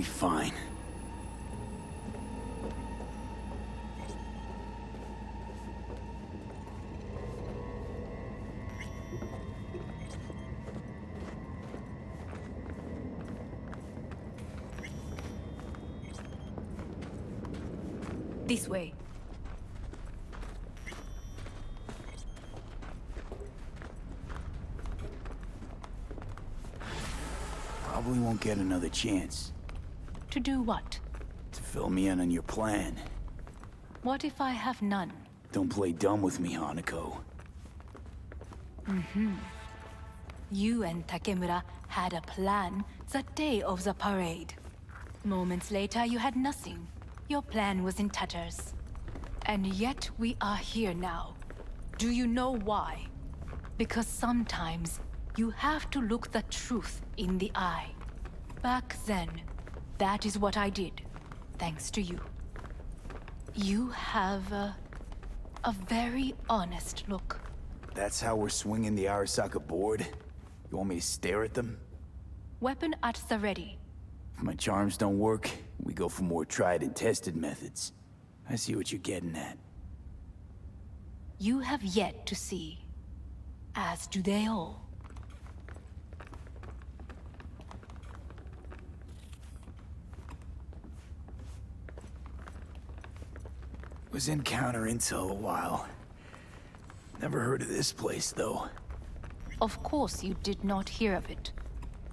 be fine. This way. Probably won't get another chance. To do what? To fill me in on your plan. What if I have none? Don't play dumb with me, Hanako. You and Takemura had a plan the day of the parade. Moments later, you had nothing. Your plan was in tatters. And yet we are here now. Do you know why? Because sometimes you have to look the truth in the eye. Back then, that is what I did, thanks to you. You have a very honest look. That's how we're swinging the Arasaka board? You want me to stare at them? Weapon at the ready. If my charms don't work, we go for more tried and tested methods. I see what you're getting at. You have yet to see, as do they all. Was in counter intel a while. Never heard of this place, though. Of course you did not hear of it.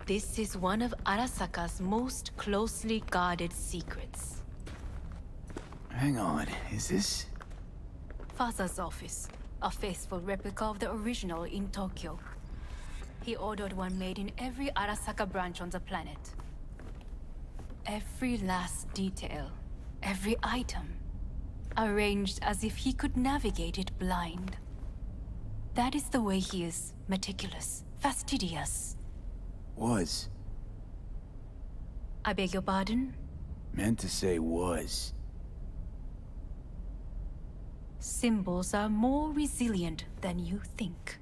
This is one of Arasaka's most closely guarded secrets. Hang on, is this? Father's office, a faithful replica of the original in Tokyo. He ordered one made in every Arasaka branch on the planet. Every last detail, every item, arranged as if he could navigate it blind. That is the way he is, meticulous, fastidious. Was. I beg your pardon? Meant to say was. Symbols are more resilient than you think.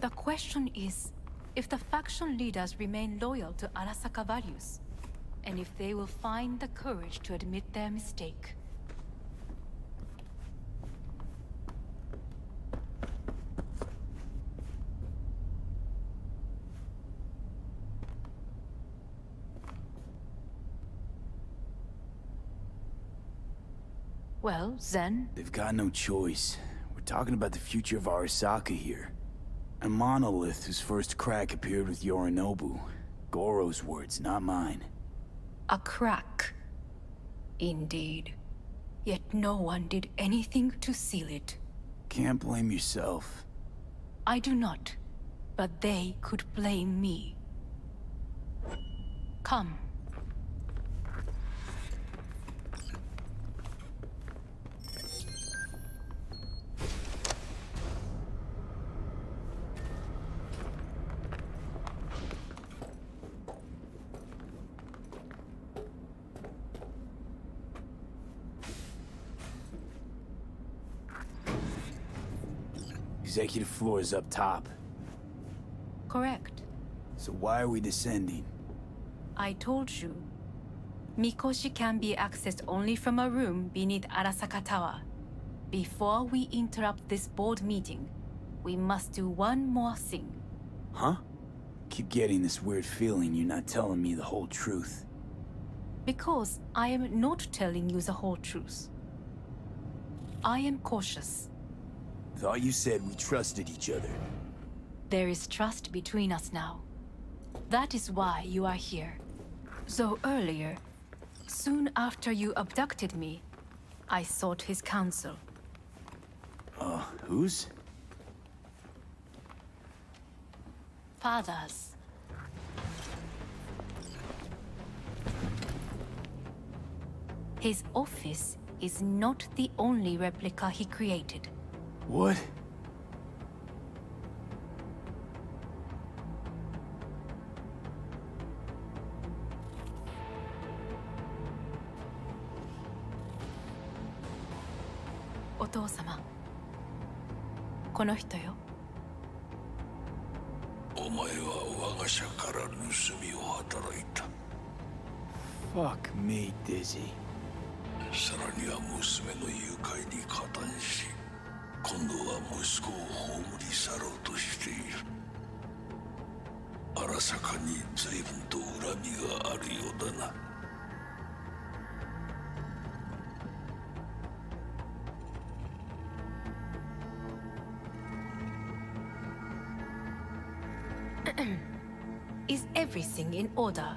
The question is, if the faction leaders remain loyal to Arasaka values, and if they will find the courage to admit their mistake. Well, Zen? They've got no choice. We're talking about the future of Arasaka here. A monolith whose first crack appeared with Yorinobu. Goro's words, not mine. A crack. Indeed. Yet no one did anything to seal it. Can't blame yourself. I do not. But they could blame me. Come. Executive floor is up top. Correct. So why are we descending? I told you. Mikoshi can be accessed only from a room beneath Arasaka Tower. Before we interrupt this board meeting, we must do one more thing. Huh? Keep getting this weird feeling you're not telling me the whole truth. Because I am not telling you the whole truth. I am cautious. Thought you said we trusted each other. There is trust between us now. That is why you are here. So earlier, soon after you abducted me, I sought his counsel. Whose? Father's. His office is not the only replica he created. What? Otou-sama. この人よ。お前は我が社から盗みを働いた。Fuck me, Dizzy. さらには娘の誘拐に加担し、今度は息子を葬り去ろうとしている。荒坂に随分と恨みがあるようだな。Is everything in order?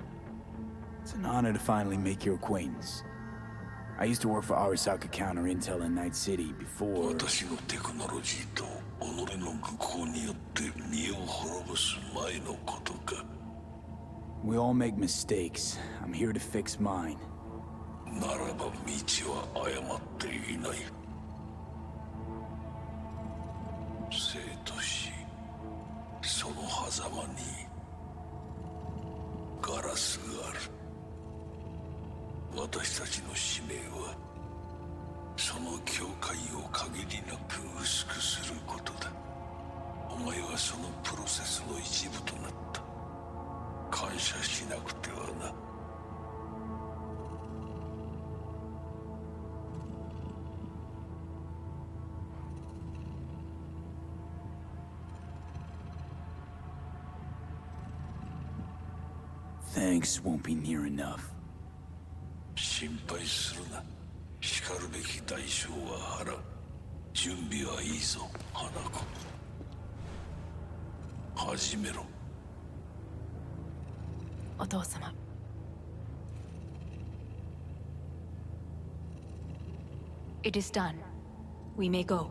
It's an honor to finally make your acquaintance. I used to work for Arasaka Counter Intel in Night City before... 私のテクノロジーと己の愚行によって身を滅ぼす前のことか。We all make mistakes. I'm here to fix mine. ならば道は誤っていない。生と死、その狭間にガラスがある。私たちの使命はその境界を限りなく薄くすることだ。お前はそのプロセスの一部となった。感謝しなくてはな。Thanks won't be near enough. 心配するな。しかるべき代償は払う。準備はいいぞ、花子。始めろ。お父様。It is done. We may go.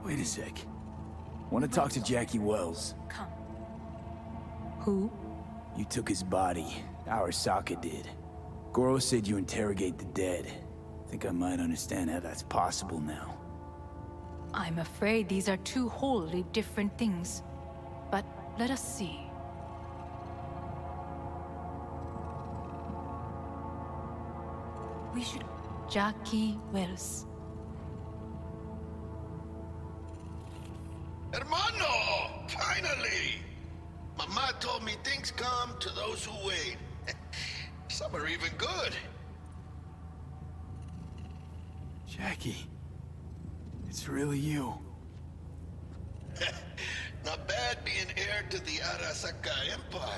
Wait a sec. Want to talk to Jackie Wells. Come. Who? You took his body. Arasaka did. Goro said you interrogate the dead. Think I might understand how that's possible now. I'm afraid these are two wholly different things. But let us see. We should... Jackie Wells. Hermano! Finally! Mama told me things come to those who wait. Some are even good. Jackie. It's really you. Not bad being heir to the Arasaka Empire.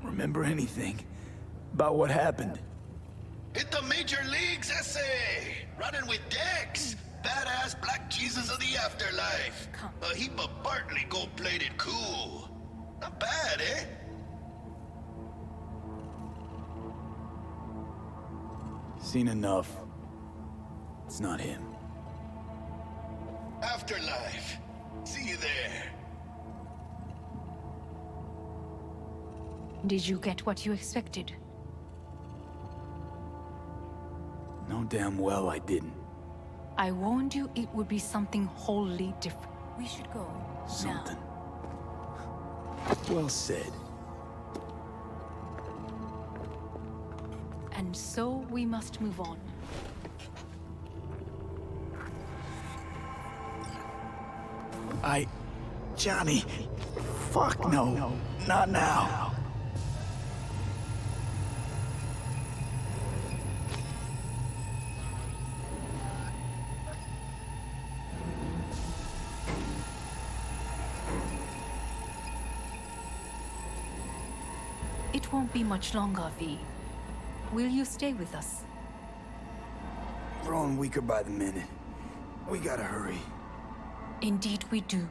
Remember anything about what happened? Hit the major leagues, essay! Running with Dex! Badass black Jesus of the afterlife! Come. A heap of Bartley gold-plated cool. Not bad, eh? Seen enough. It's not him. Afterlife. See you there. Did you get what you expected? No damn well I didn't. I warned you it would be something wholly different. We should go Something. now. Well said. And so we must move on. Johnny. Fuck no. Not now. It won't be much longer, V. Will you stay with us? Growing weaker by the minute. We gotta hurry. Indeed we do.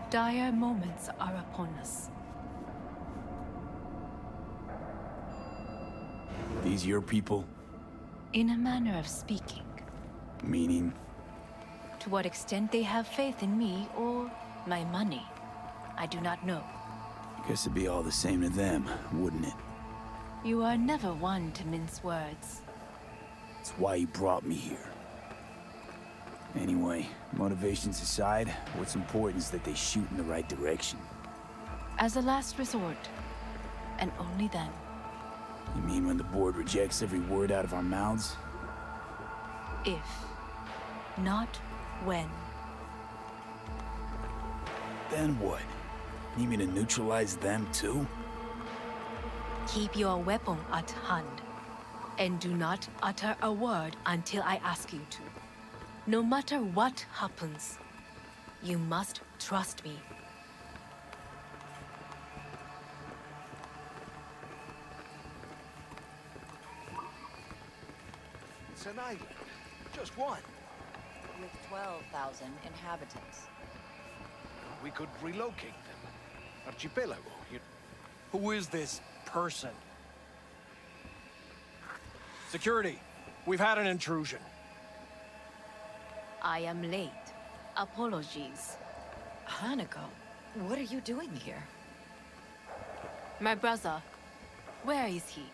Dire moments are upon us. These your people? In a manner of speaking. Meaning? To what extent they have faith in me or my money, I do not know. Guess it'd be all the same to them, wouldn't it? You are never one to mince words. That's why you brought me here. Anyway, motivations aside, what's important is that they shoot in the right direction. As a last resort, and only then. You mean when the board rejects every word out of our mouths? if, not when. Then what? Need me to neutralize them too? Keep your weapon at hand, and do not utter a word until I ask you to. No matter what happens, you must trust me. It's an island. Just one. With 12,000 inhabitants. We could relocate them. Archipelago. Who is this person? Security. We've had an intrusion. I am late. Apologies. Hanako, what are you doing here? My brother, where is he?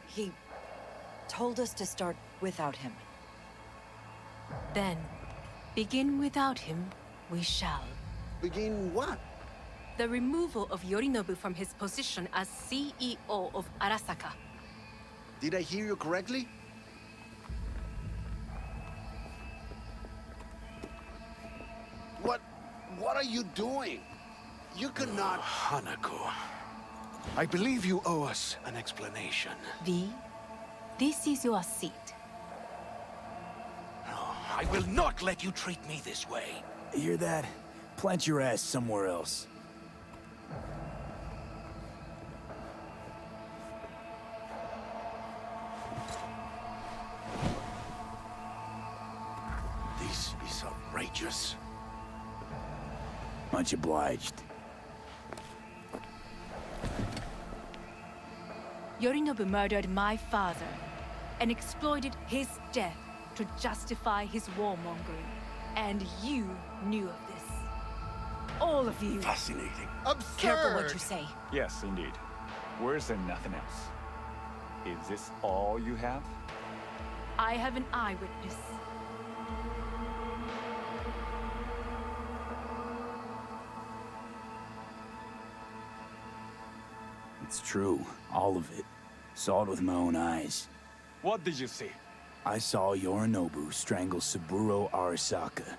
He told us to start without him. Then, begin without him, we shall. Begin what? The removal of Yorinobu from his position as CEO of Arasaka. Did I hear you correctly? What are you doing? You could not... Hanako. I believe you owe us an explanation. V, this is your seat. No, I will not let you treat me this way. You hear that? Plant your ass somewhere else. This is outrageous. Much obliged. Yorinobu murdered my father and exploited his death to justify his warmongering. And you knew of this. All of you. Fascinating. Absurd! Careful what you say. Yes, indeed. Worse than nothing else. Is this all you have? I have an eyewitness. It's true, all of it. Saw it with my own eyes. What did you see? I saw Yorinobu strangle Saburo Arasaka.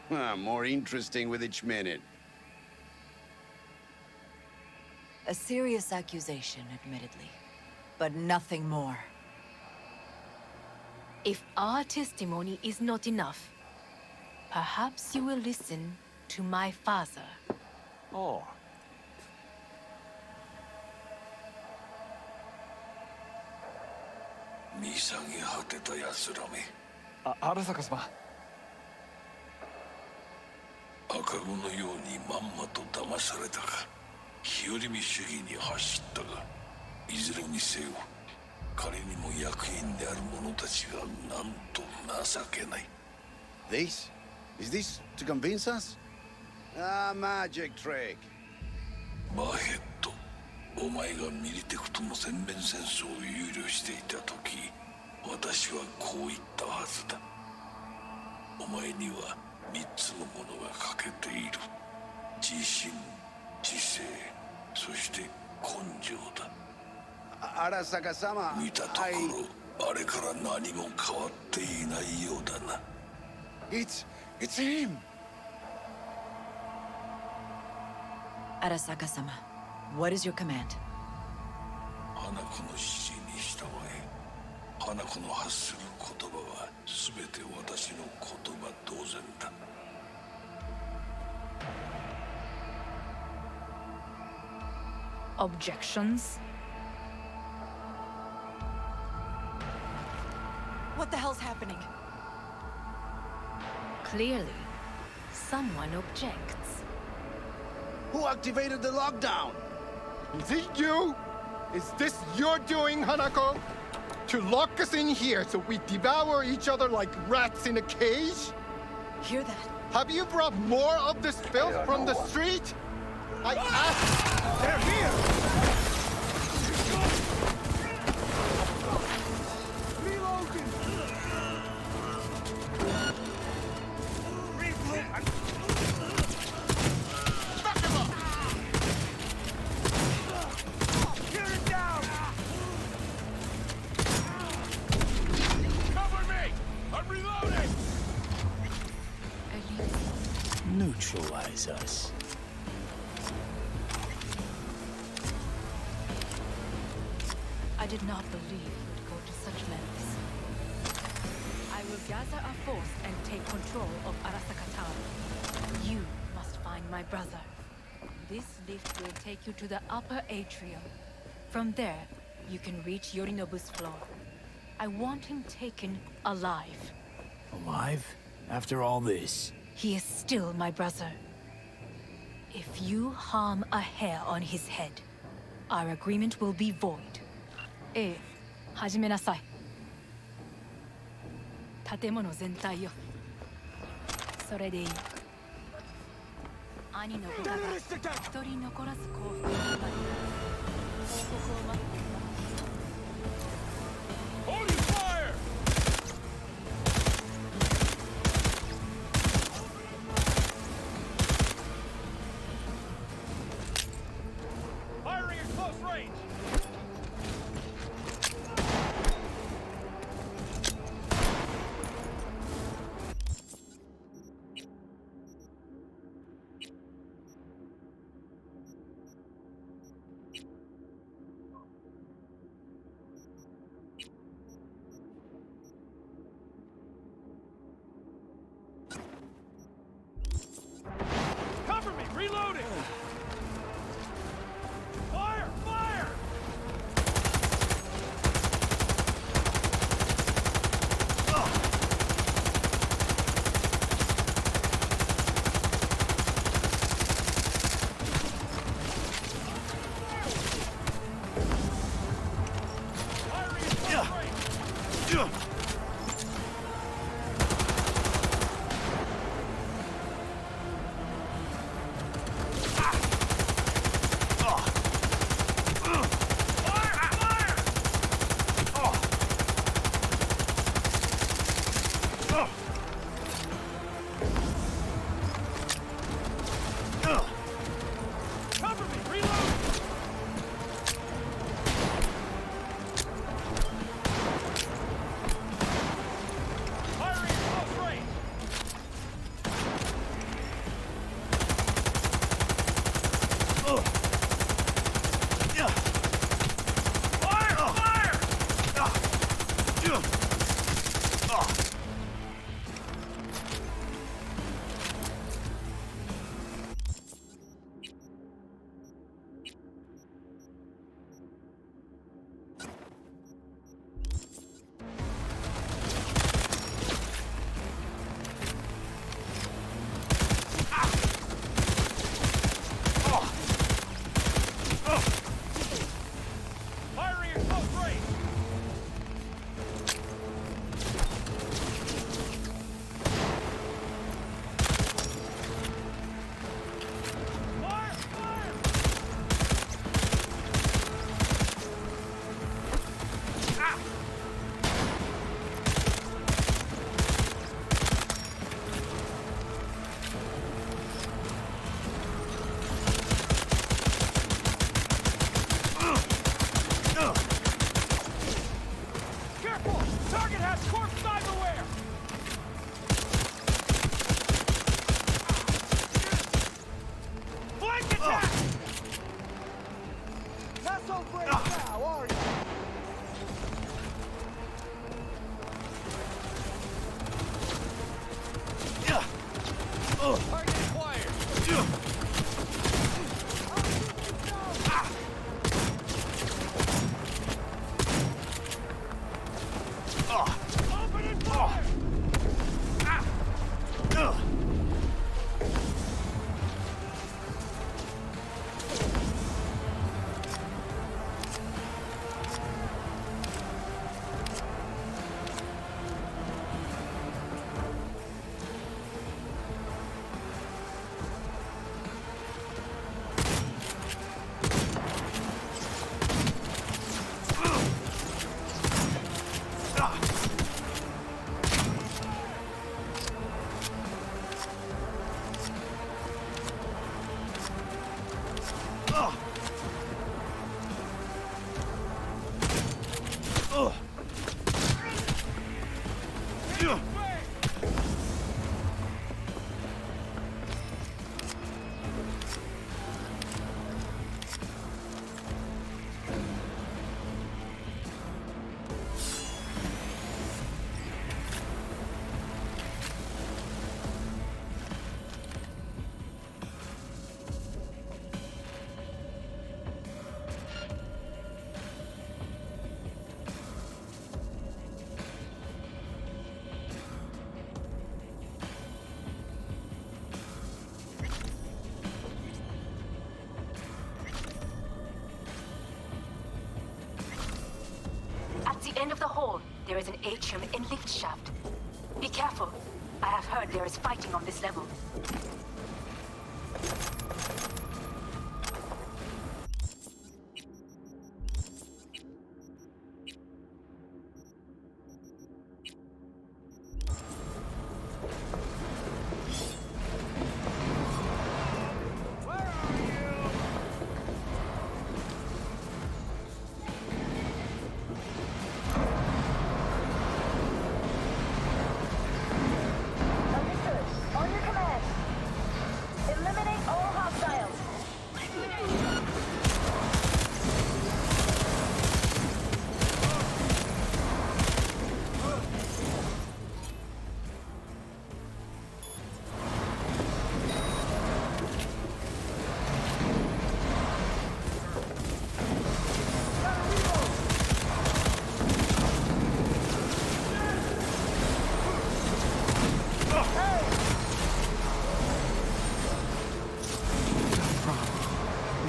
More interesting with each minute. A serious accusation, admittedly. But nothing more. If our testimony is not enough, perhaps you will listen to my father. Oh. Arasaka様。赤子のようにまんまと騙されたか、日和見主義に走ったが、いずれにせよ彼にも役員である者たちがなんと情けない。 This? Is this to convince us? Ah, magic trick. バーヘッド、お前がミリテクとの全面戦争を憂慮していた時、私はこう言ったはずだ。お前には3つのものが欠けている。自信、知性、そして根性だ。Arasaka-sama, 見たところ、あれから何も変わっていないようだな。It's him! Arasaka-sama, what is your command? 花子の指示に従え。花子の発する言葉は全て私の言葉同然だ。Objections? What the hell's happening? Clearly, someone objects. Who activated the lockdown? Is it you? Is this your doing, Hanako? To lock us in here so we devour each other like rats in a cage? Hear that? Have you brought more of this filth from the street? I asked... They're here! neutralize us. I did not believe you would go to such lengths. I will gather a force and take control of Arasaka Town. You must find my brother. This lift will take you to the upper atrium. From there, you can reach Yorinobu's floor. I want him taken alive. Alive? After all this? He is still my brother. If you harm a hair on his head, our agreement will be void. 始めなさい。建物全体よ。それでいい。兄の部下が一人残らず降伏を決まり、報告を待っています。Holy fire! Firing at close range! Cover me! Reloading! Fire! Fire! Firing at close range! Fire! Fire! Cover me! Reload! Firing at close range! Fire! Fire! Firing at close range! Fire! Fire! Careful! Target has corpse cyberware! Flank attack! Not so brave now, are you? Target acquired! Opening fire! the end of the hall, there is an atrium and lift shaft. Be careful. I have heard there is fighting on this level.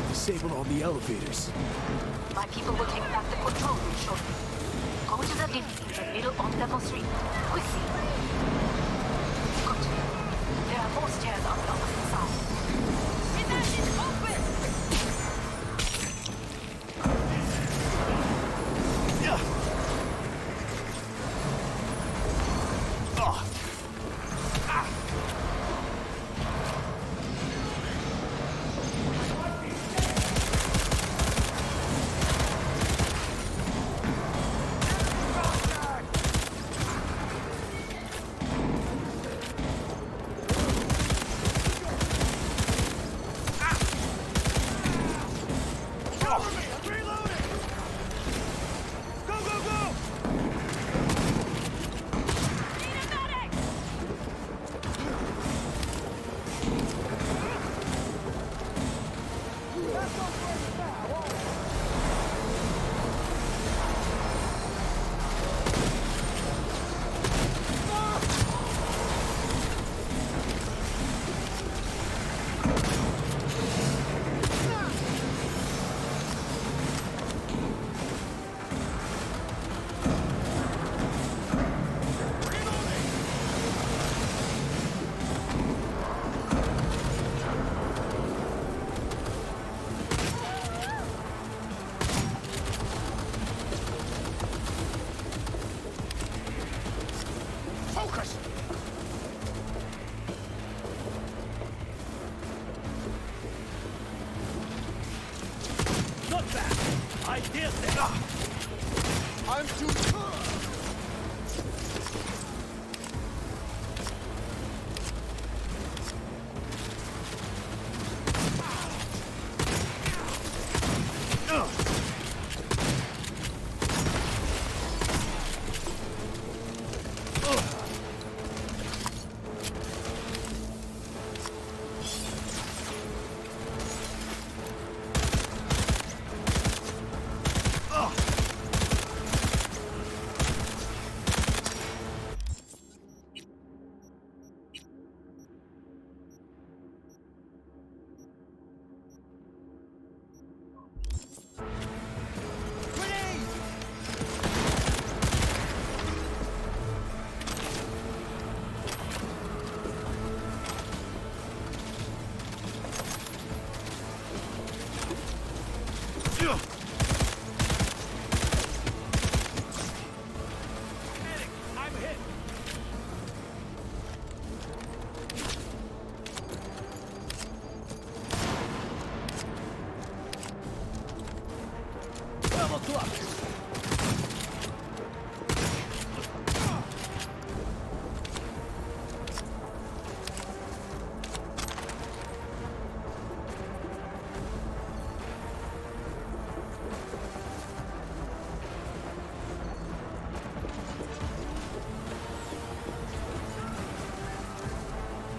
Disable all the elevators. My people will take back the control room shortly. Go to the lift in the middle of level 3. Quickly. Good. There are more stairs on the opposite side. Imagine open! I'm too...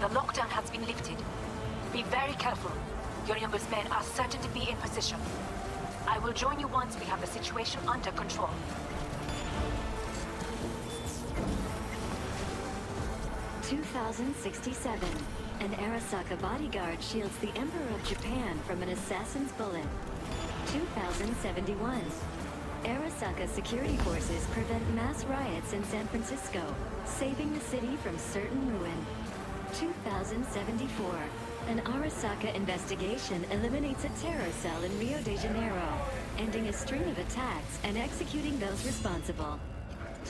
The lockdown has been lifted. Be very careful. Your youngest men are certain to be in position. I will join you once we have the situation under control. (2067). An Arasaka bodyguard shields the Emperor of Japan from an assassin's bullet. 2071. Arasaka security forces prevent mass riots in San Francisco, saving the city from certain ruin. 2074. An Arasaka investigation eliminates a terror cell in Rio de Janeiro, ending a string of attacks and executing those responsible.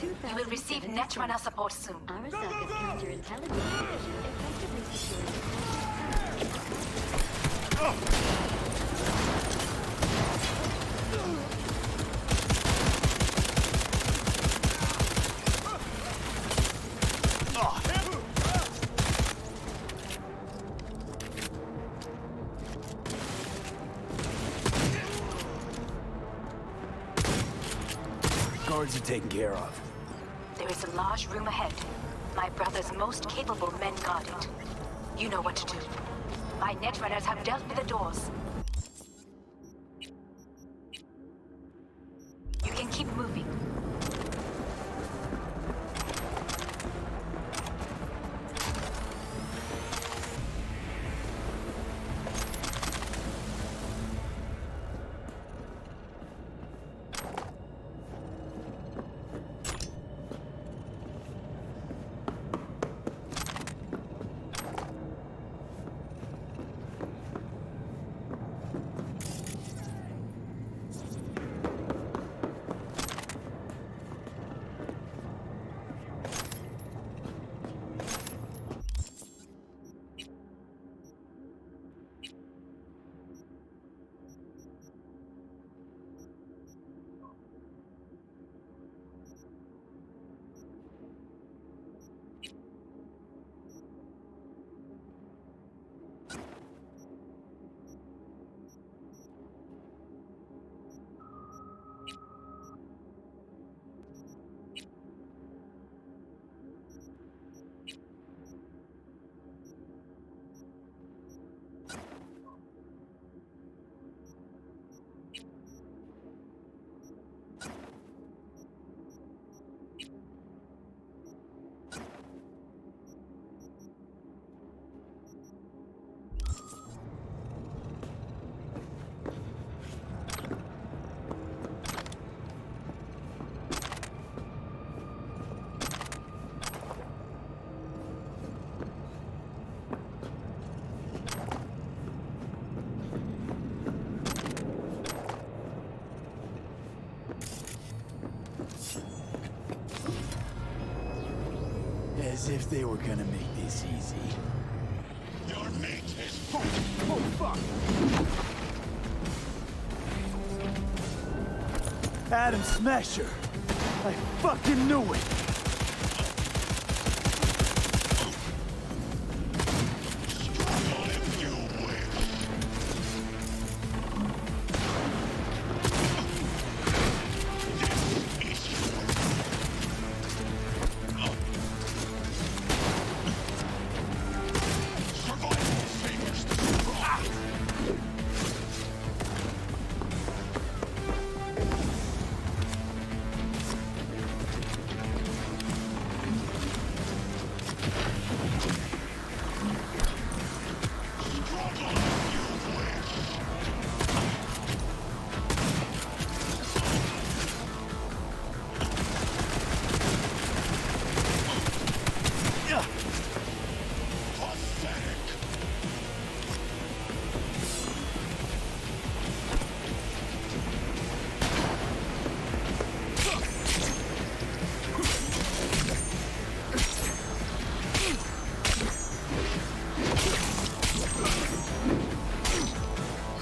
You will receive Netrunner support soon. Arasaka's counterintelligence division effectively secures Guards are taken care of. There is a large room ahead. My brother's most capable men guard it. You know what to do. My Netrunners have dealt with the doors. You can keep moving. As if they were gonna make this easy. Your mate is... Oh, fuck! Adam Smasher! I fucking knew it! Struggle if you wish. This is your... Survival favors the strong. Struggle if you wish. Pathetic.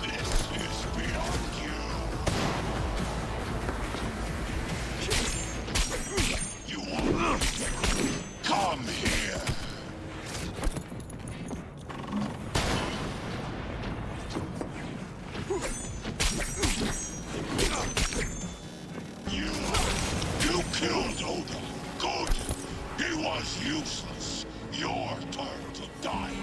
This is beyond you. You want me? Come here. You killed Oda. Good. He was useless. Your turn to die.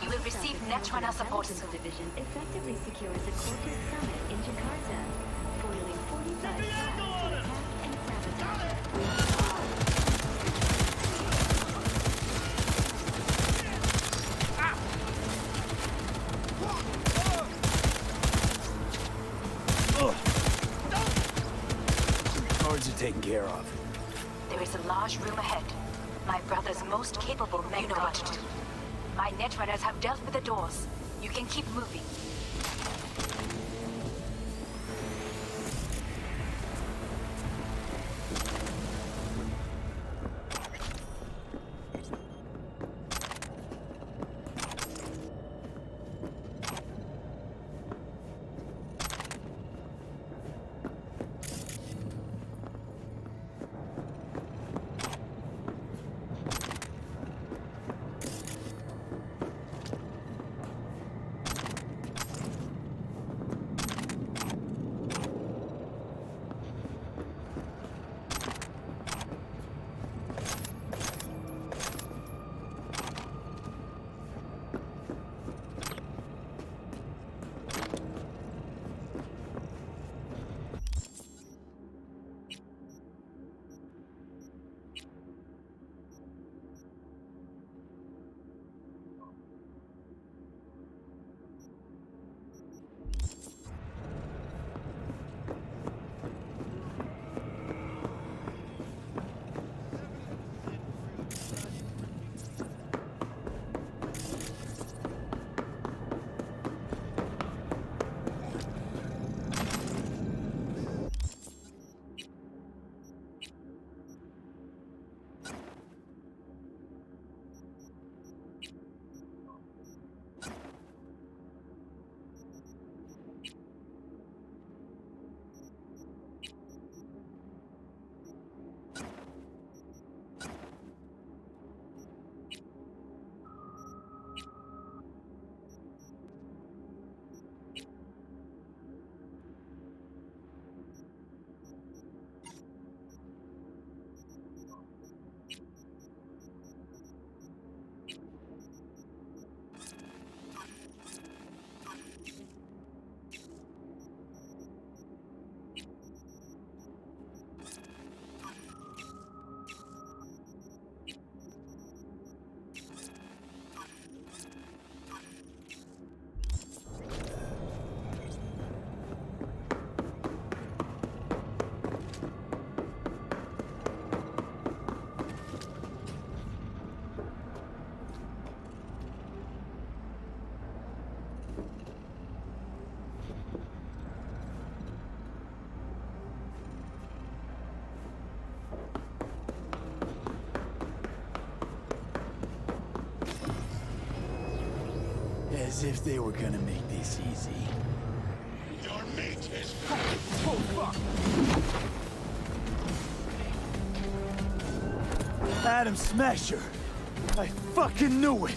You will receive Netrunner support soon. Division effectively secures a corporate summit in Jakarta, foiling 45 flags to attack and sabotage. Guards are taken care of. There is a large room ahead. My brother's most capable men know what to do. My Netrunners have dealt with the doors. You can keep moving. As if they were gonna make this easy. Your mate is Oh, fuck! Adam Smasher! I fucking knew it!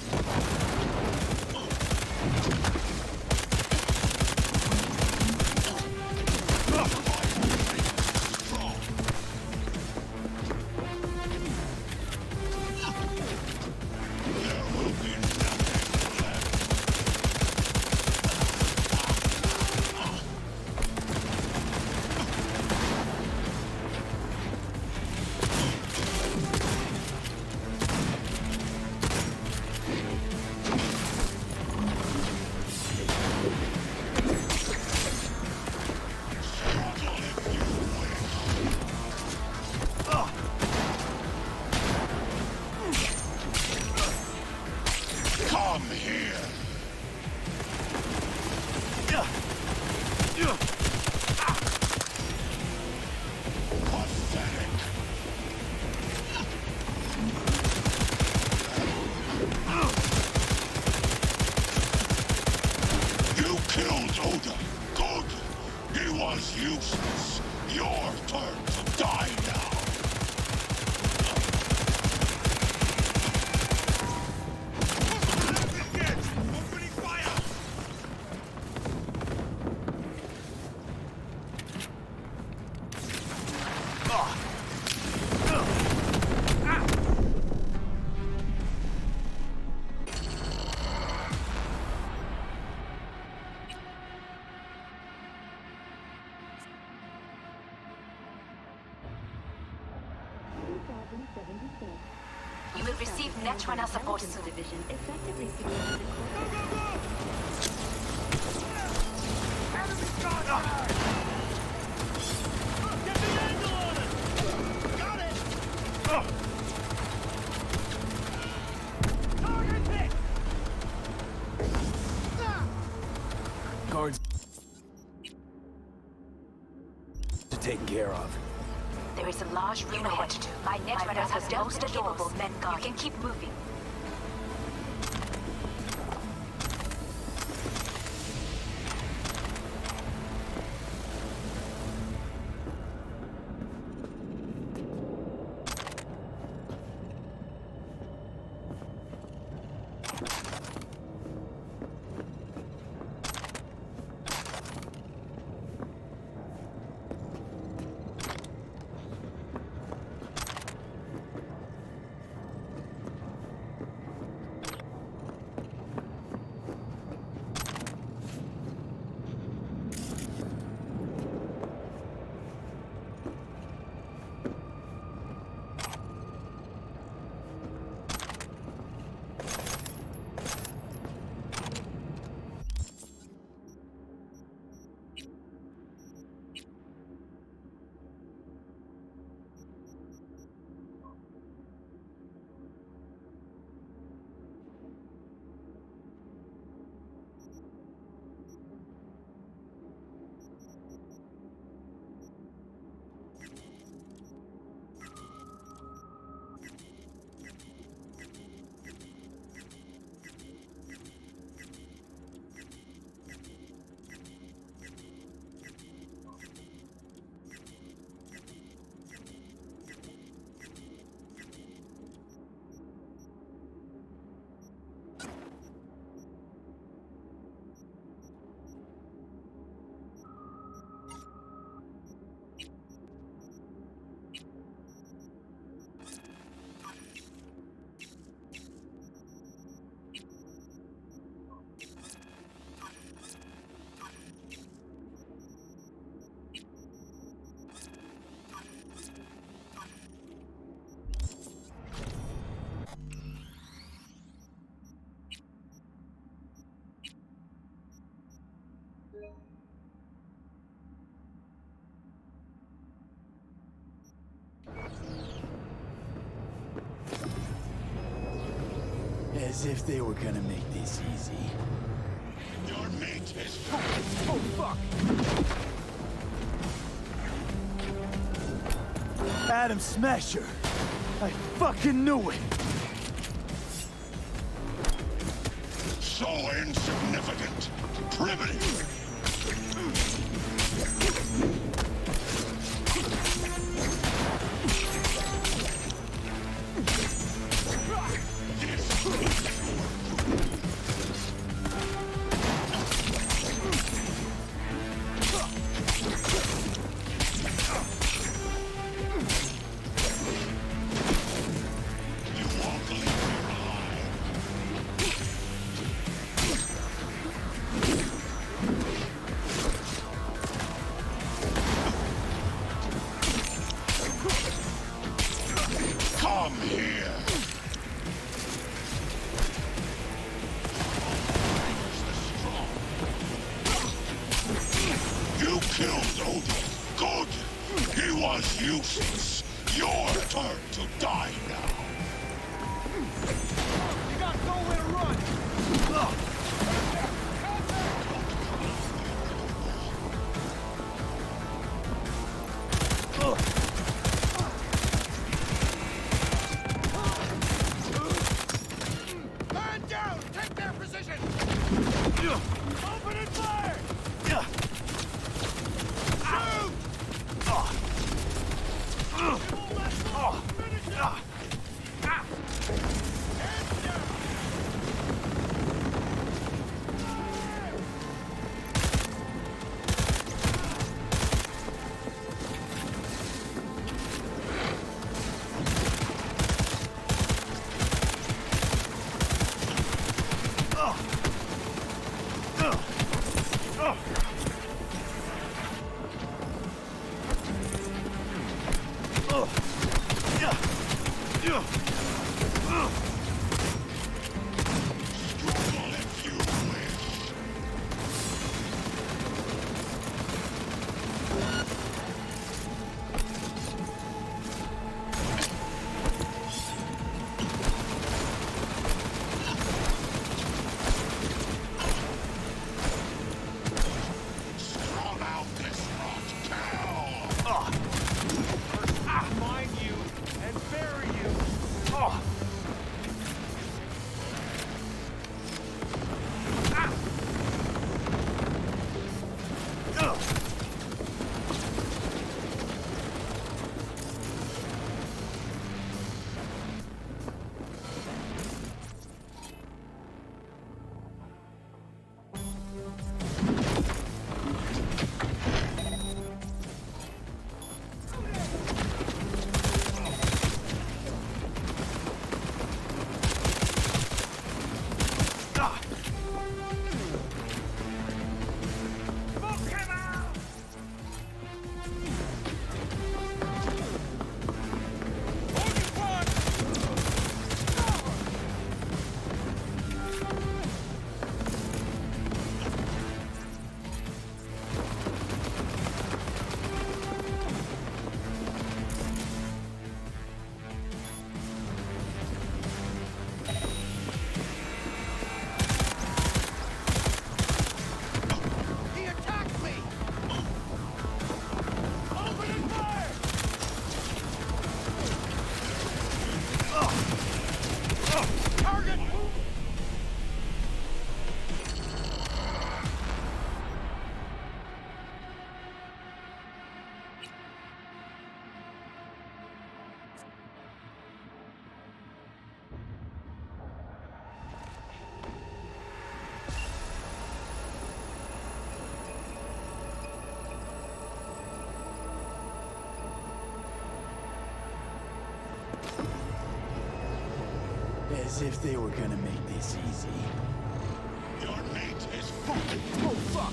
Come here! Pathetic! You killed Oda! Good! He was useless! Your turn to die now! You will receive Netrunner support soon. Division effectively secured the Guards are taken care of. There is a large room ahead to do. My Netrunner has the most capable men guard. You can keep moving. As if they were gonna make this easy. Your mate is... Oh, fuck! Adam Smasher! I fucking knew it! So insignificant! Primitive! Come here! You killed Oda. Good! He was useless. Your turn to die now. You got nowhere to run! Open fire! As if they were gonna make this easy. Your mate is fucking. Oh, fuck!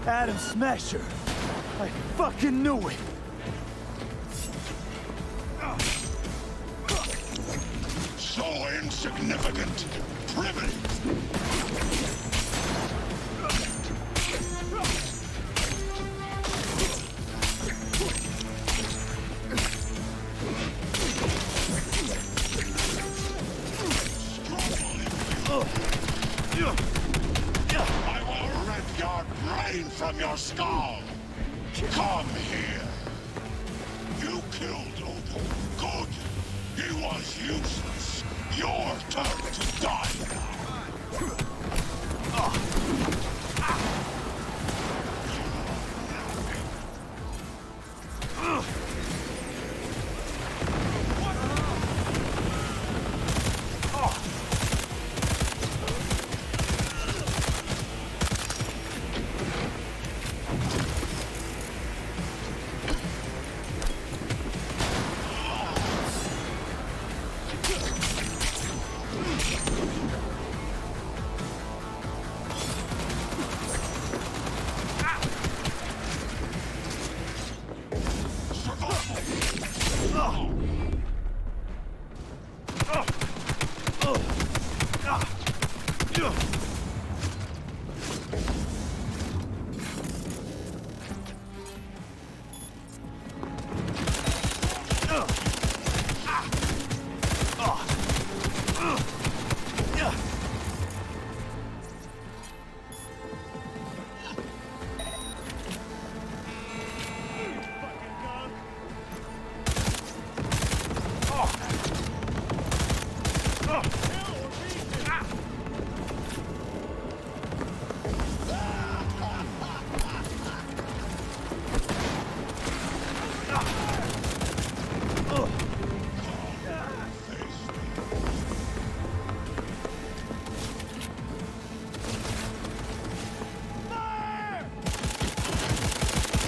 Adam Smasher! I fucking knew it! So insignificant. Primitive. I will rip your brain from your skull! Come here! You killed Odo. Good! He was useless. Your turn to die now!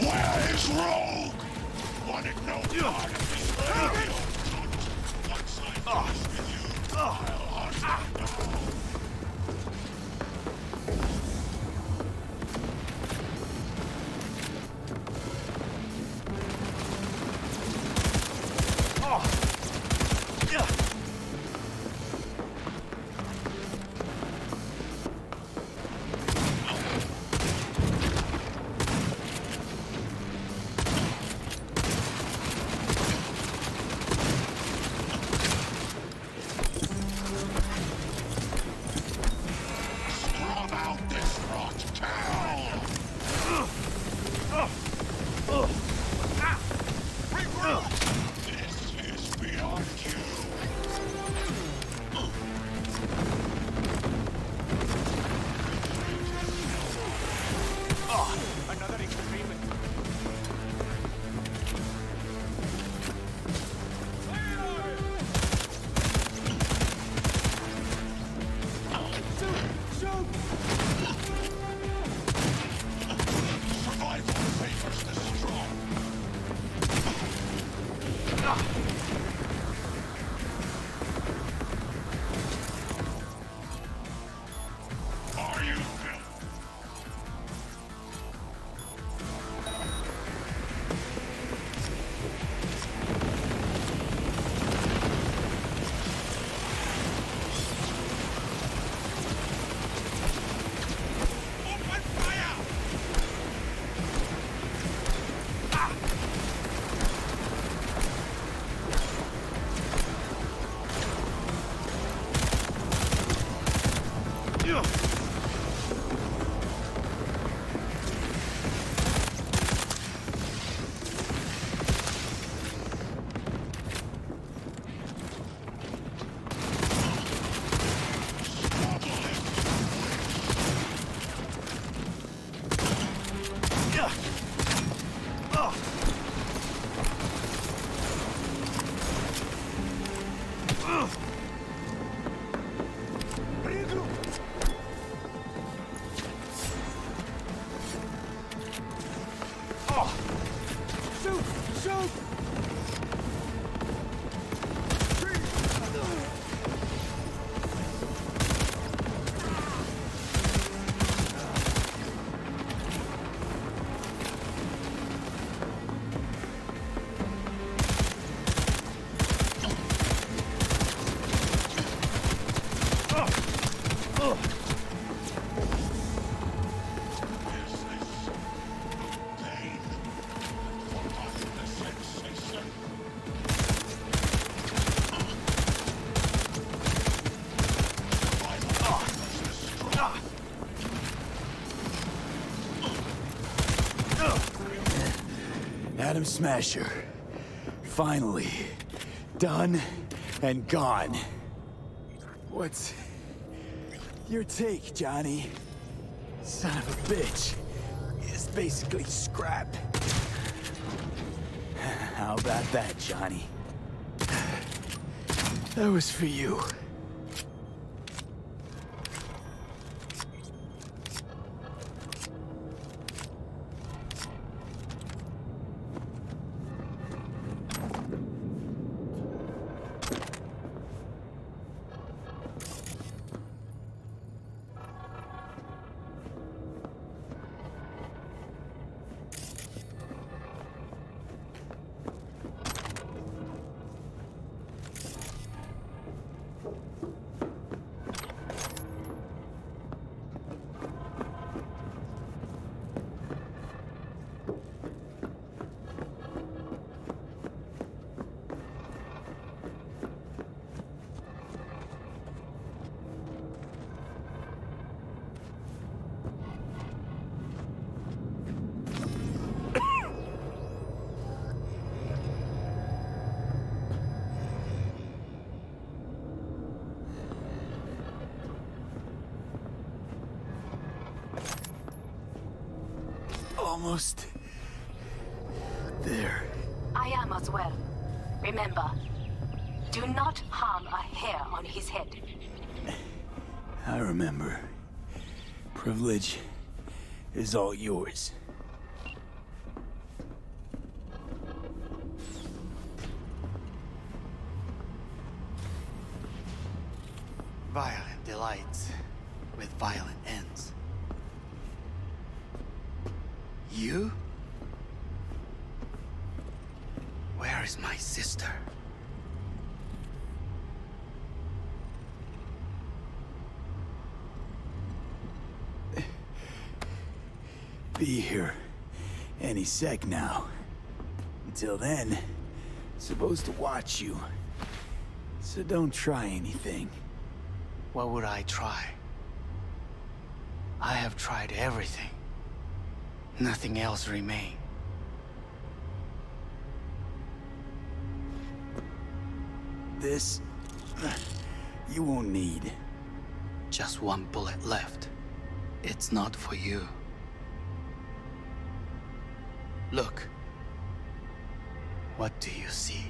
Where is Rogue? Wanted no part of this radio. Once I finish with you, I'll hunt you down. Scrub out this rot town! This is beyond you. Another experiment. Survival favors the strong. Are you built? Open fire! Atom Smasher. Finally. Done and gone. What's your take, Johnny? Son of a bitch. It's basically scrap. How about that, Johnny? That was for you. almost there. I am as well. Remember, do not harm a hair on his head. I remember. Privilege is all yours. Violent delights with violent ends. You? Where is my sister? Be here any sec now. Until then, supposed to watch you. So don't try anything. What would I try? I have tried everything. Nothing else remains. This... you won't need. Just one bullet left. It's not for you. Look. What do you see?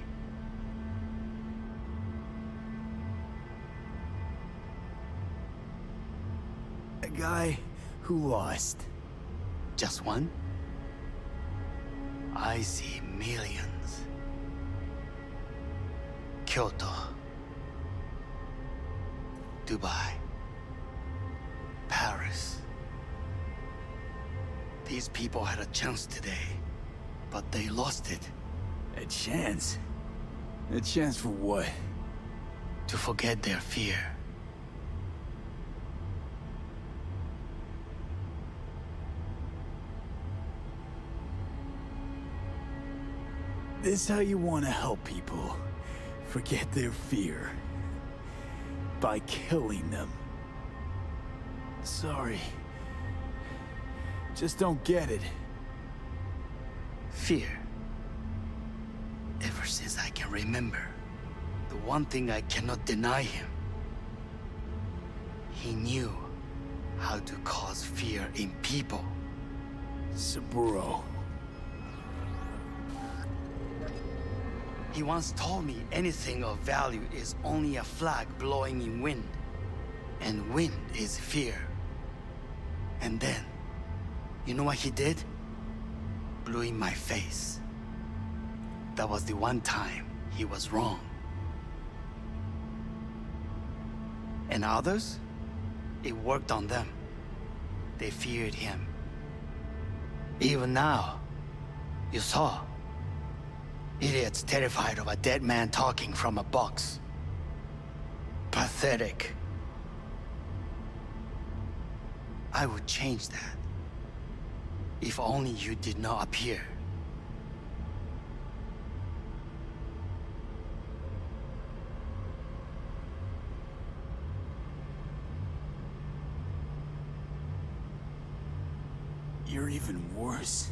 A guy who lost. Just one? I see millions. Kyoto. Dubai. Paris. These people had a chance today, but they lost it. A chance? A chance for what? To forget their fear. This how you want to help people forget their fear? By killing them. Sorry. Just don't get it. Fear. Ever since I can remember, the one thing I cannot deny him. He knew how to cause fear in people. Saburo. He once told me anything of value is only a flag blowing in wind. And wind is fear. And then, you know what he did? Blew in my face. That was the one time he was wrong. And others? It worked on them. They feared him. Even now, you saw. Idiots terrified of a dead man talking from a box. Pathetic. I would change that. If only you did not appear. You're even worse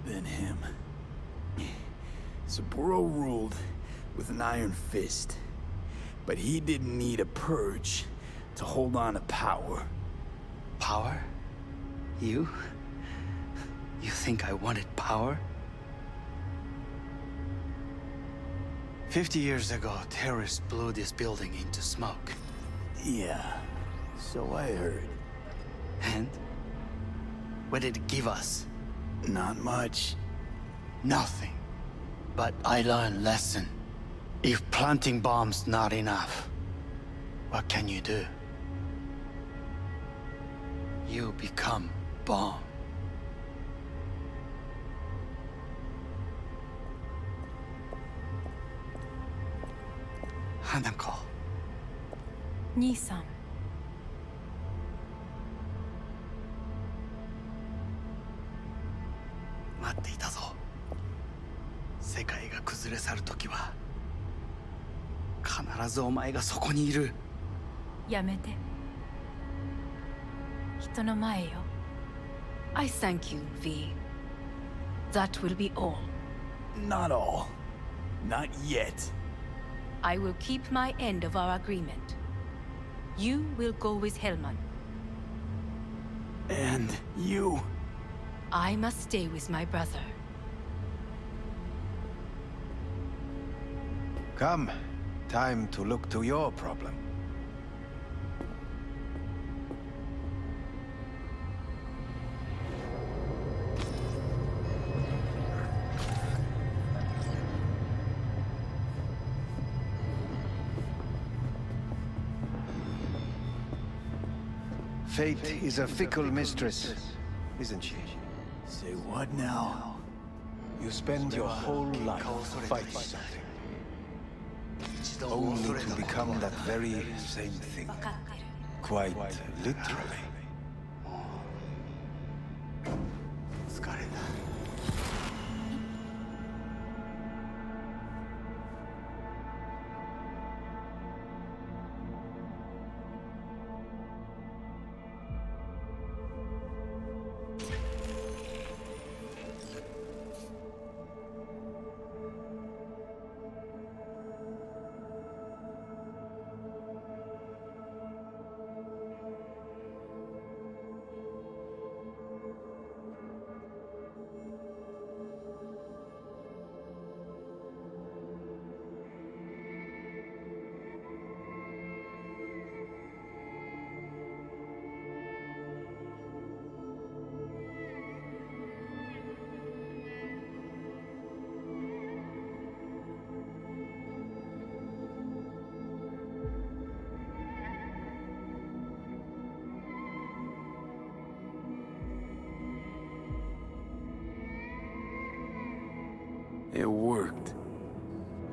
than him. Saburo ruled with an iron fist, but he didn't need a purge to hold on to power. Power? You? You think I wanted power? 50 years ago, terrorists blew this building into smoke. Yeah, so I heard. And? What did it give us? Not much. Nothing. But I learned lesson. If planting bombs not enough, what can you do? You become bomb. Hanako. 兄さん。待っていたぞ。世界が崩れ去るときは必ずお前がそこにいる。やめて。人の前よ。I thank you, V. That will be all. Not all. Not yet. I will keep my end of our agreement. You will go with Hellman. And you... I must stay with my brother. Come. Time to look to your problem. Fate is a fickle mistress, isn't she? Say what now? You spend your whole life fighting something, only to become that very same thing. Quite literally. It worked.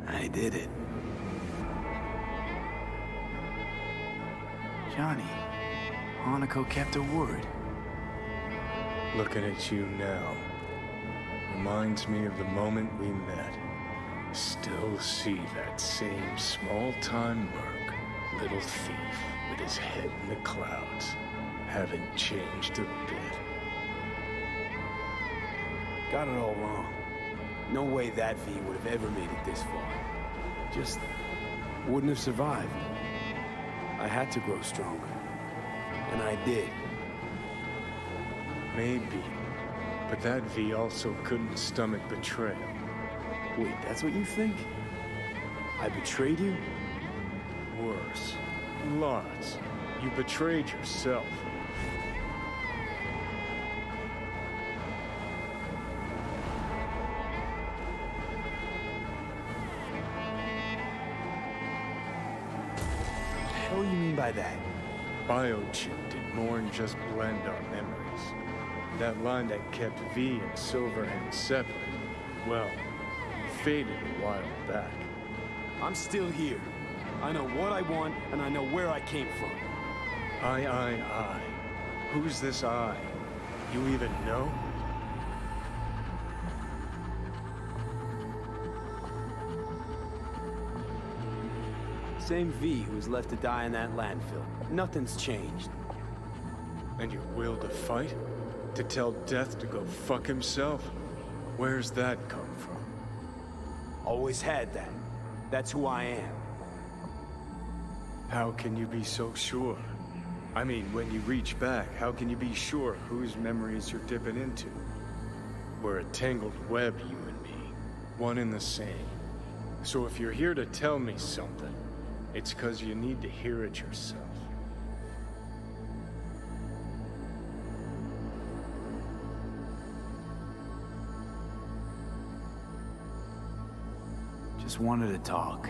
I did it. Johnny, Hanako kept her word. Looking at you now reminds me of the moment we met. Still see that same small-time merc, little thief with his head in the clouds. Haven't changed a bit. Got it all wrong. No way that V would have ever made it this far. Just wouldn't have survived. I had to grow stronger. And I did. Maybe. But that V also couldn't stomach betrayal. Wait, that's what you think? I betrayed you? Worse. Lots. You betrayed yourself. What do you mean by that? Biochip did more than just blend our memories. That line that kept V and Silverhand separate, well, faded a while back. I'm still here. I know what I want, and I know where I came from. I. Who's this I? You even know? Same V who was left to die in that landfill. Nothing's changed. And your will to fight? To tell death to go fuck himself? Where's that come from? Always had that. That's who I am. How can you be so sure? I mean, when you reach back, how can you be sure whose memories you're dipping into? We're a tangled web, you and me. One and the same. So if you're here to tell me something, it's 'cause you need to hear it yourself. Just wanted to talk.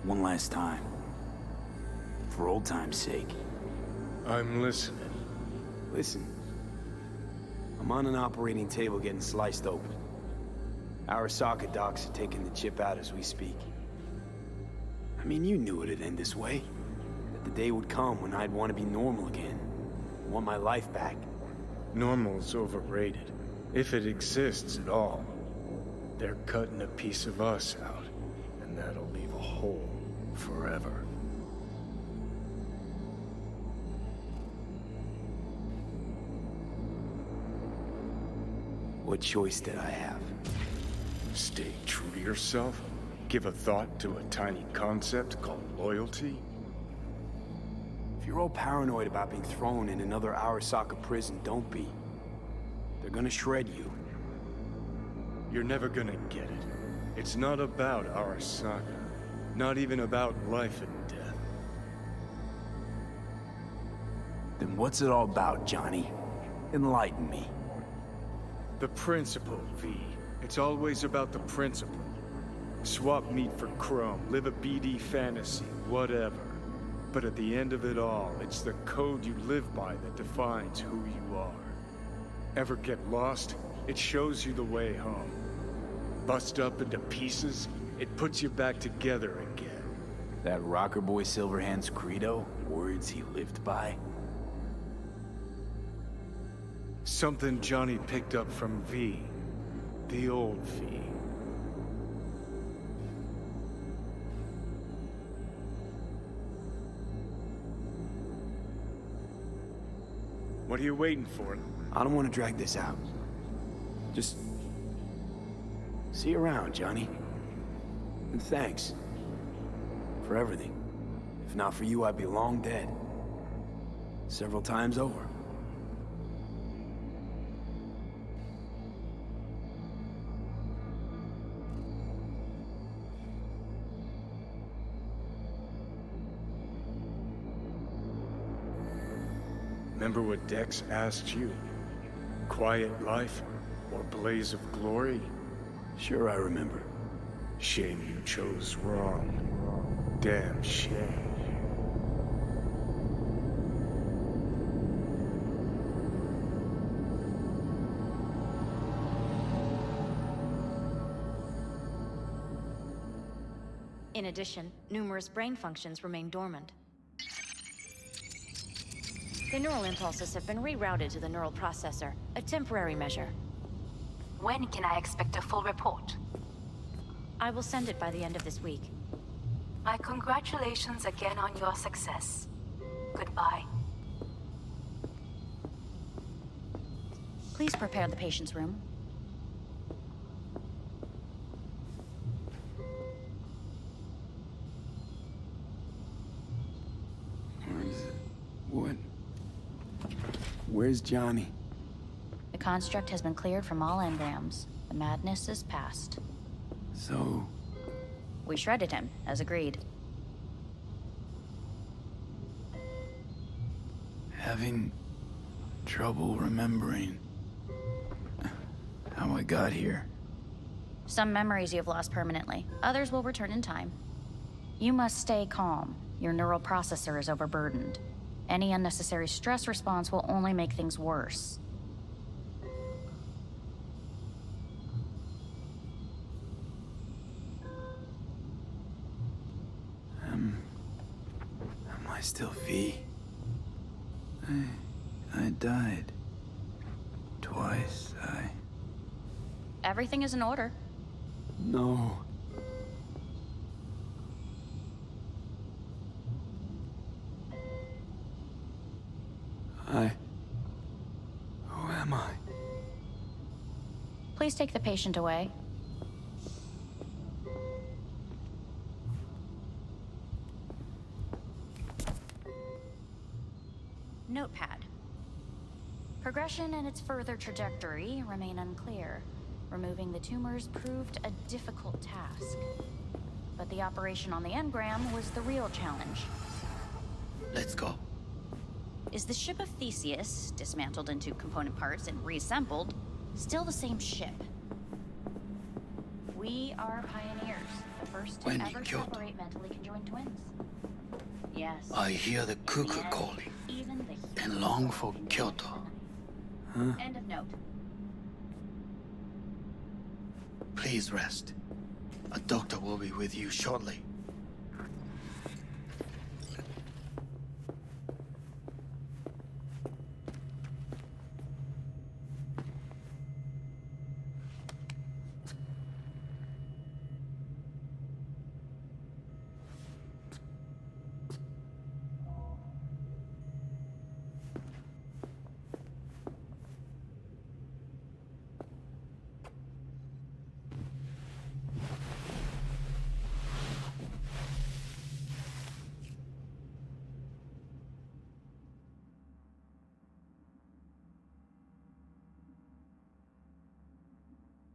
One last time. For old time's sake. I'm listening. Listen. I'm on an operating table getting sliced open. Arasaka docs are taking the chip out as we speak. I mean, you knew it'd end this way. That the day would come when I'd want to be normal again. Want my life back. Normal's overrated. If it exists at all. They're cutting a piece of us out, and that'll leave a hole forever. What choice did I have? Stay true to yourself? Give a thought to a tiny concept called loyalty? If you're all paranoid about being thrown in another Arasaka prison, don't be. They're gonna shred you. You're never gonna get it. It's not about Arasaka. Not even about life and death. Then what's it all about, Johnny? Enlighten me. The principle, V. It's always about the principle. Swap meat for chrome, live a BD fantasy, whatever. But at the end of it all, it's the code you live by that defines who you are. Ever get lost? It shows you the way home. Bust up into pieces, it puts you back together again. That rocker boy Silverhand's credo? Words he lived by? Something Johnny picked up from V. The old V. What are you waiting for? I don't want to drag this out. Just... see you around, Johnny. And thanks. For everything. If not for you, I'd be long dead. Several times over. Remember what Dex asked you? Quiet life or blaze of glory? Sure I remember. Shame you chose wrong. Damn shame. In addition, numerous brain functions remain dormant. The neural impulses have been rerouted to the neural processor, a temporary measure. When can I expect a full report? I will send it by the end of this week. My congratulations again on your success. Goodbye. Please prepare the patient's room. What? Where's Johnny? The construct has been cleared from all engrams. The madness is past. So... we shredded him, as agreed. having trouble remembering how I got here. Some memories you have lost permanently. Others will return in time. You must stay calm. Your neural processor is overburdened. Any unnecessary stress response will only make things worse. Am I still V? I died. Twice, Everything is in order. No. Who am I? Please take the patient away. Notepad. Progression and its further trajectory remain unclear. Removing the tumors proved a difficult task. But the operation on the engram was the real challenge. Let's go. Is the ship of Theseus, dismantled into component parts and reassembled, still the same ship? We are pioneers, the first to ever separate mentally conjoined twins. Yes. I hear the cuckoo calling and long for Kyoto. Huh? End of note. Please rest. A doctor will be with you shortly.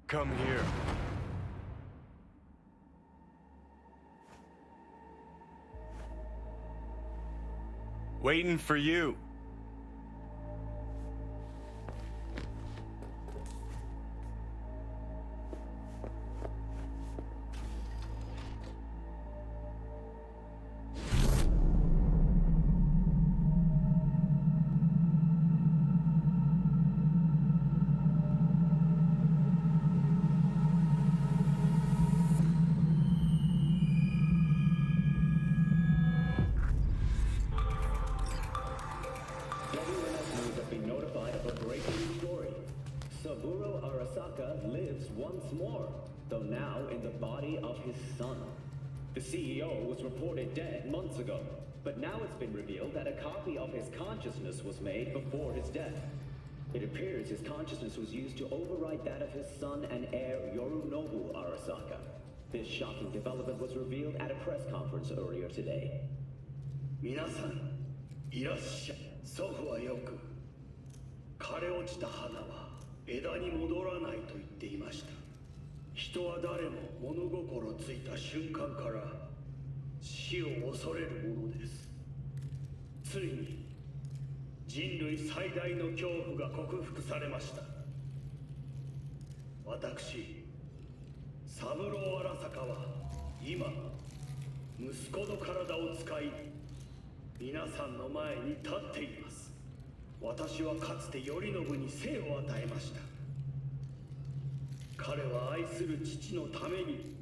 Come here. Waiting for you. Once more, though now in the body of his son. The CEO was reported dead months ago, but now it's been revealed that a copy of his consciousness was made before his death. It appears his consciousness was used to override that of his son and heir Yorinobu Arasaka. This shocking development was revealed at a press conference earlier today. 皆さん、いらっしゃい。祖父はよく、枯れ落ちた花は枝に戻らないと言っていました。人は誰も物心ついた瞬間から死を恐れるものです。ついに人類最大の恐怖が克服されました。私、三郎荒坂は今、息子の体を使い、皆さんの前に立っています。私はかつて頼信に生を与えました。彼は愛する父のために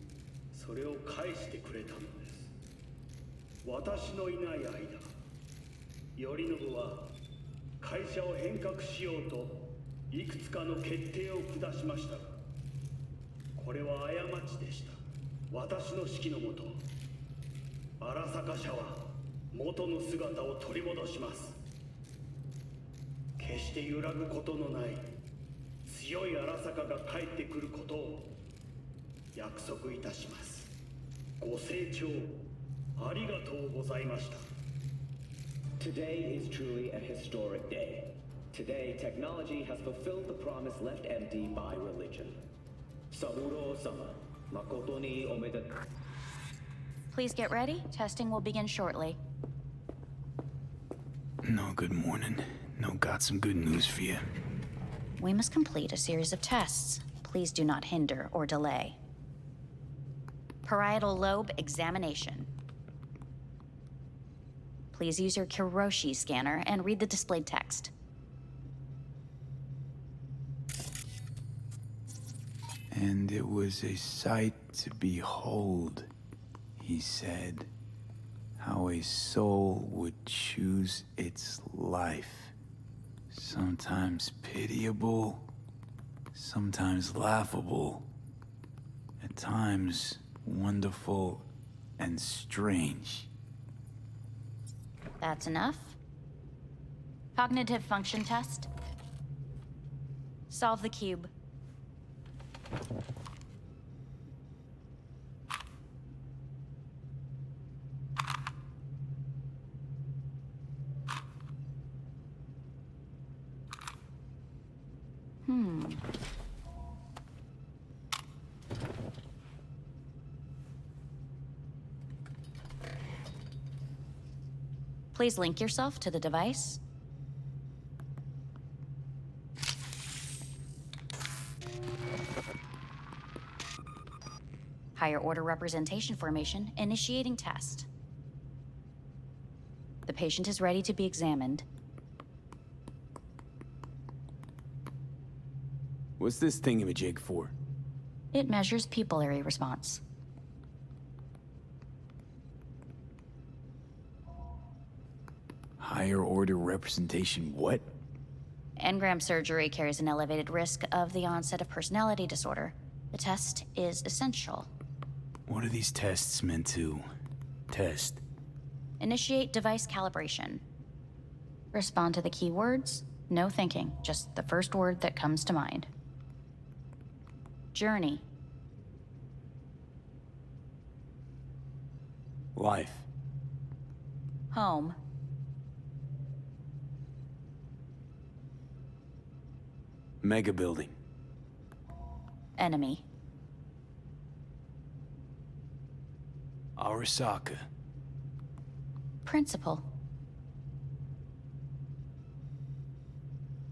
それを返してくれたのです。私のいない間、頼信は会社を変革しようといくつかの決定を下しましたが、これは過ちでした。私の指揮のもと、荒坂社は元の姿を取り戻します。決して揺らぐことのない強い荒坂が帰ってくることを約束いたします。ご清聴ありがとうございました。 Today is truly a historic day. Today, technology has fulfilled the promise left empty by religion. Saburo-sama, makoto ni omedetou. Please get ready. Testing will begin shortly. No, good morning. No, got some good news for you. We must complete a series of tests. Please do not hinder or delay. Parietal lobe examination. Please use your Kiroshi scanner and read the displayed text. And it was a sight to behold, he said, how a soul would choose its life. Sometimes pitiable, sometimes laughable, at times wonderful and strange. That's enough. Cognitive function test. Solve the cube. Please link yourself to the device. Higher order representation formation, initiating test. The patient is ready to be examined. What's this thingamajig for? It measures pupillary response. Higher order representation what? Engram surgery carries an elevated risk of the onset of personality disorder. The test is essential. What are these tests meant to test? Initiate device calibration. Respond to the keywords. No thinking, just the first word that comes to mind. Journey. Life. Home. Mega building. Enemy. Arasaka. Principal.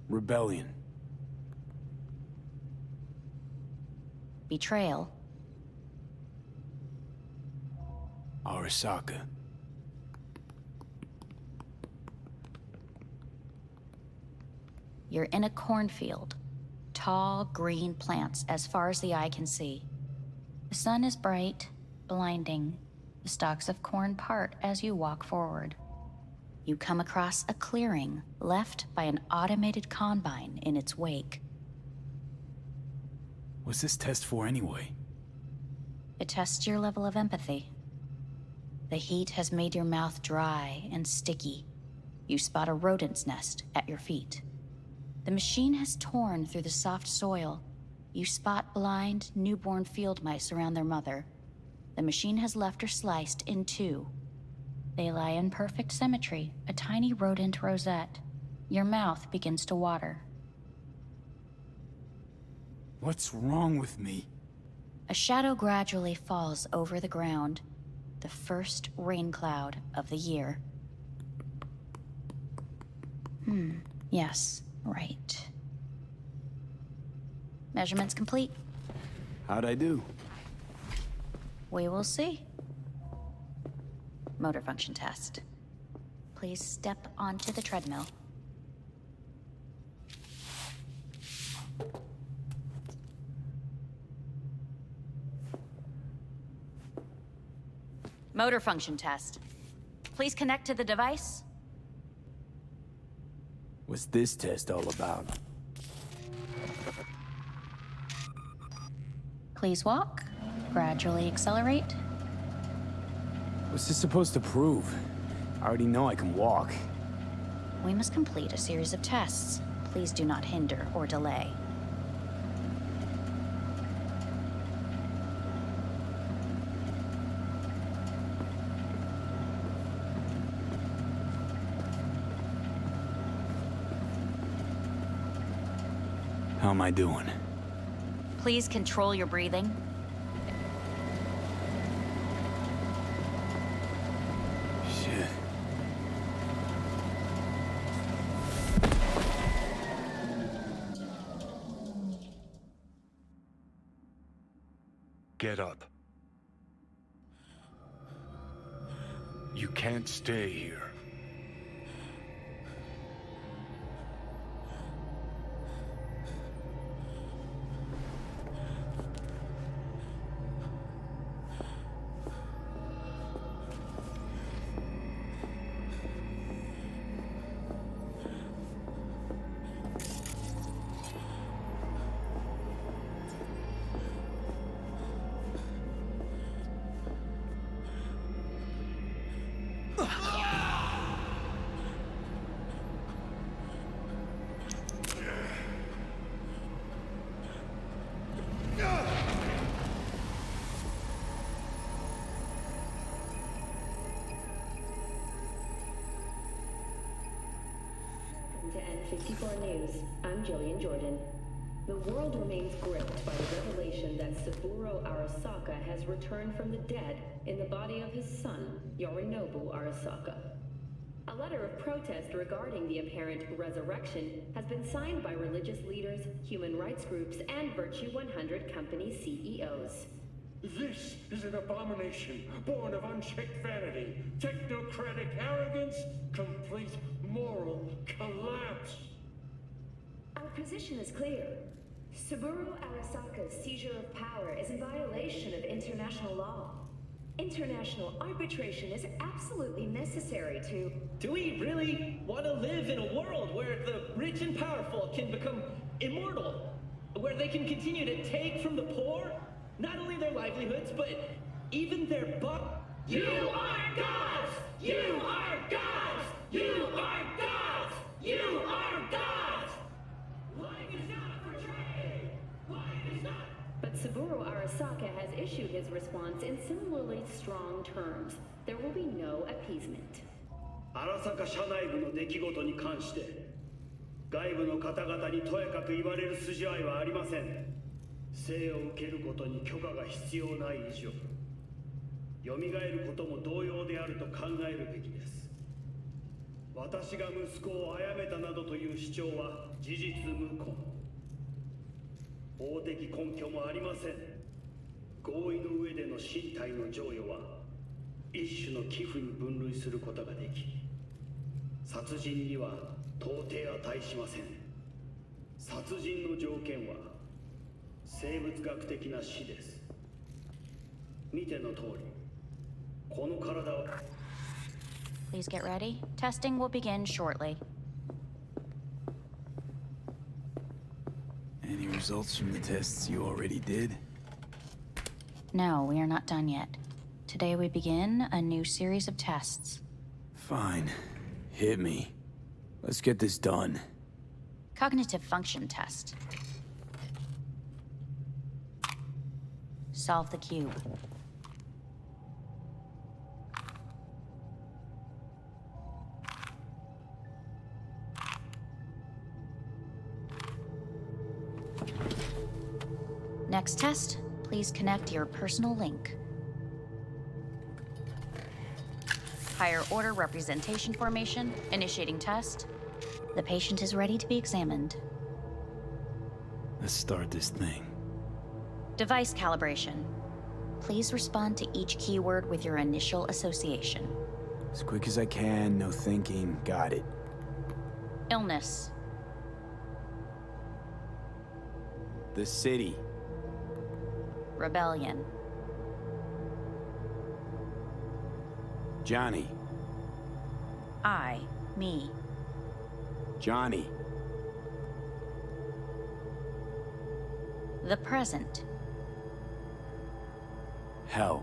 Rebellion. Betrayal. Arasaka. You're in a cornfield. Tall, green plants as far as the eye can see. The sun is bright, blinding. The stalks of corn part as you walk forward. You come across a clearing left by an automated combine in its wake. What's this test for anyway? It tests your level of empathy. The heat has made your mouth dry and sticky. You spot a rodent's nest at your feet. The machine has torn through the soft soil. You spot blind, newborn field mice around their mother. The machine has left her sliced in two. They lie in perfect symmetry, a tiny rodent rosette. Your mouth begins to water. What's wrong with me? A shadow gradually falls over the ground. The first rain cloud of the year. Yes, right. Measurements complete. How'd I do? We will see. Motor function test. Please step onto the treadmill. Motor function test. Please connect to the device. What's this test all about? Please walk. Gradually accelerate. What's this supposed to prove? I already know I can walk. We must complete a series of tests. Please do not hinder or delay. How am I doing? Please control your breathing. Shit. Get up. You can't stay here. To N54 News, I'm Jillian Jordan. The world remains gripped by the revelation that Saburo Arasaka has returned from the dead in the body of his son, Yorinobu Arasaka. A letter of protest regarding the apparent resurrection has been signed by religious leaders, human rights groups, and Virtue 100 company CEOs. This is an abomination born of unchecked vanity, technocratic arrogance, complete moral collapse. Our position is clear. Saburo Arasaka's seizure of power is in violation of international law. International arbitration is absolutely necessary to... Do we really want to live in a world where the rich and powerful can become immortal? Where they can continue to take from the poor? Not only their livelihoods, but even their You are gods! You are gods! You are gods! You are gods! Life is not portrayed! Life is not... But Saburo Arasaka has issued his response in similarly strong terms. There will be no appeasement. 荒坂社内部の出来事に関して外部の方々にとやかく言われる筋合いはありません。生を受けることに許可が必要ない以上、蘇ることも同様であると考えるべきです。私が息子を殺めたなどという主張は事実無根。法的根拠もありません。合意の上での身体の贈与は一種の寄付に分類することができ、殺人には到底値しません。殺人の条件は生物学的な死です。見ての通り、この体を。 Please get ready. Testing will begin shortly. Any results from the tests you already did? No, we are not done yet. Today we begin a new series of tests. Fine. Hit me. Let's get this done. Cognitive function test. Solve the cube. Next test, please connect your personal link. Higher order representation formation, initiating test. The patient is ready to be examined. Let's start this thing. Device calibration. Please respond to each keyword with your initial association. As quick as I can, no thinking. Got it. Illness. The city. Rebellion. Johnny. I, me. Johnny. The present. Hell.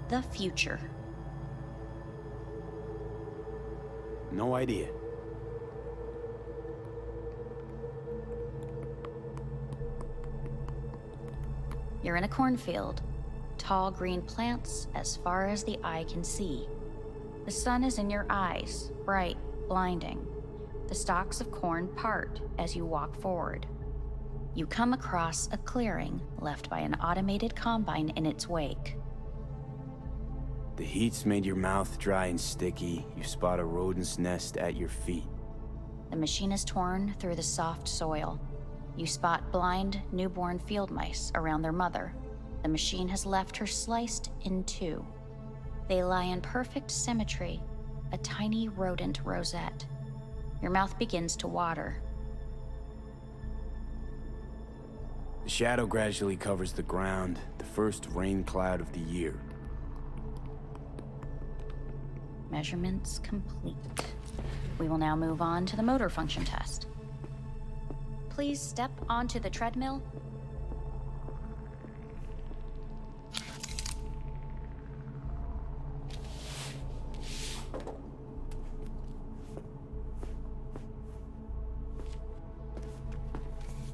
The future. No idea. You're in a cornfield. Tall green plants as far as the eye can see. The sun is in your eyes, bright, blinding. The stalks of corn part as you walk forward. You come across a clearing left by an automated combine in its wake. The heat's made your mouth dry and sticky. You spot a rodent's nest at your feet. The machine is torn through the soft soil. You spot blind, newborn field mice around their mother. The machine has left her sliced in two. They lie in perfect symmetry, a tiny rodent rosette. Your mouth begins to water. The shadow gradually covers the ground, the first rain cloud of the year. Measurements complete. We will now move on to the motor function test. Please step onto the treadmill.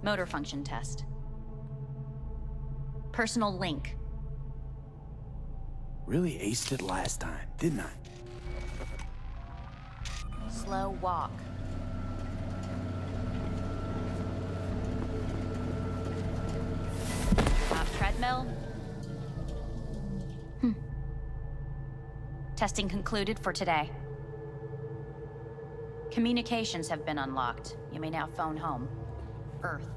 Motor function test. Personal link. Really aced it last time, didn't I? Slow walk. Top treadmill. Testing concluded for today. Communications have been unlocked. You may now phone home. Earth.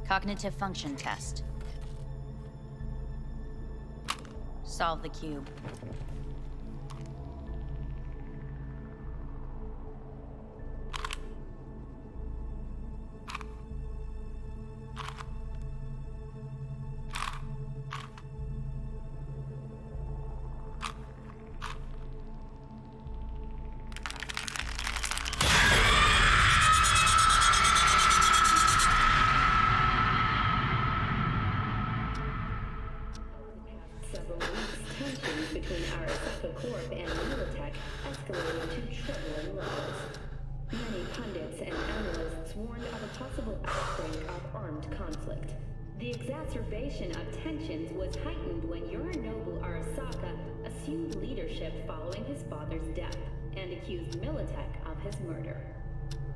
Cognitive function test. Solve the cube. Several weeks, tensions between Arasaka Corp and Militech escalated to troubling levels. Many pundits and analysts warned of a possible outbreak of armed conflict. The exacerbation of tensions was heightened when Yorinobu Arasaka assumed leadership following his father's death and accused Militech of his murder.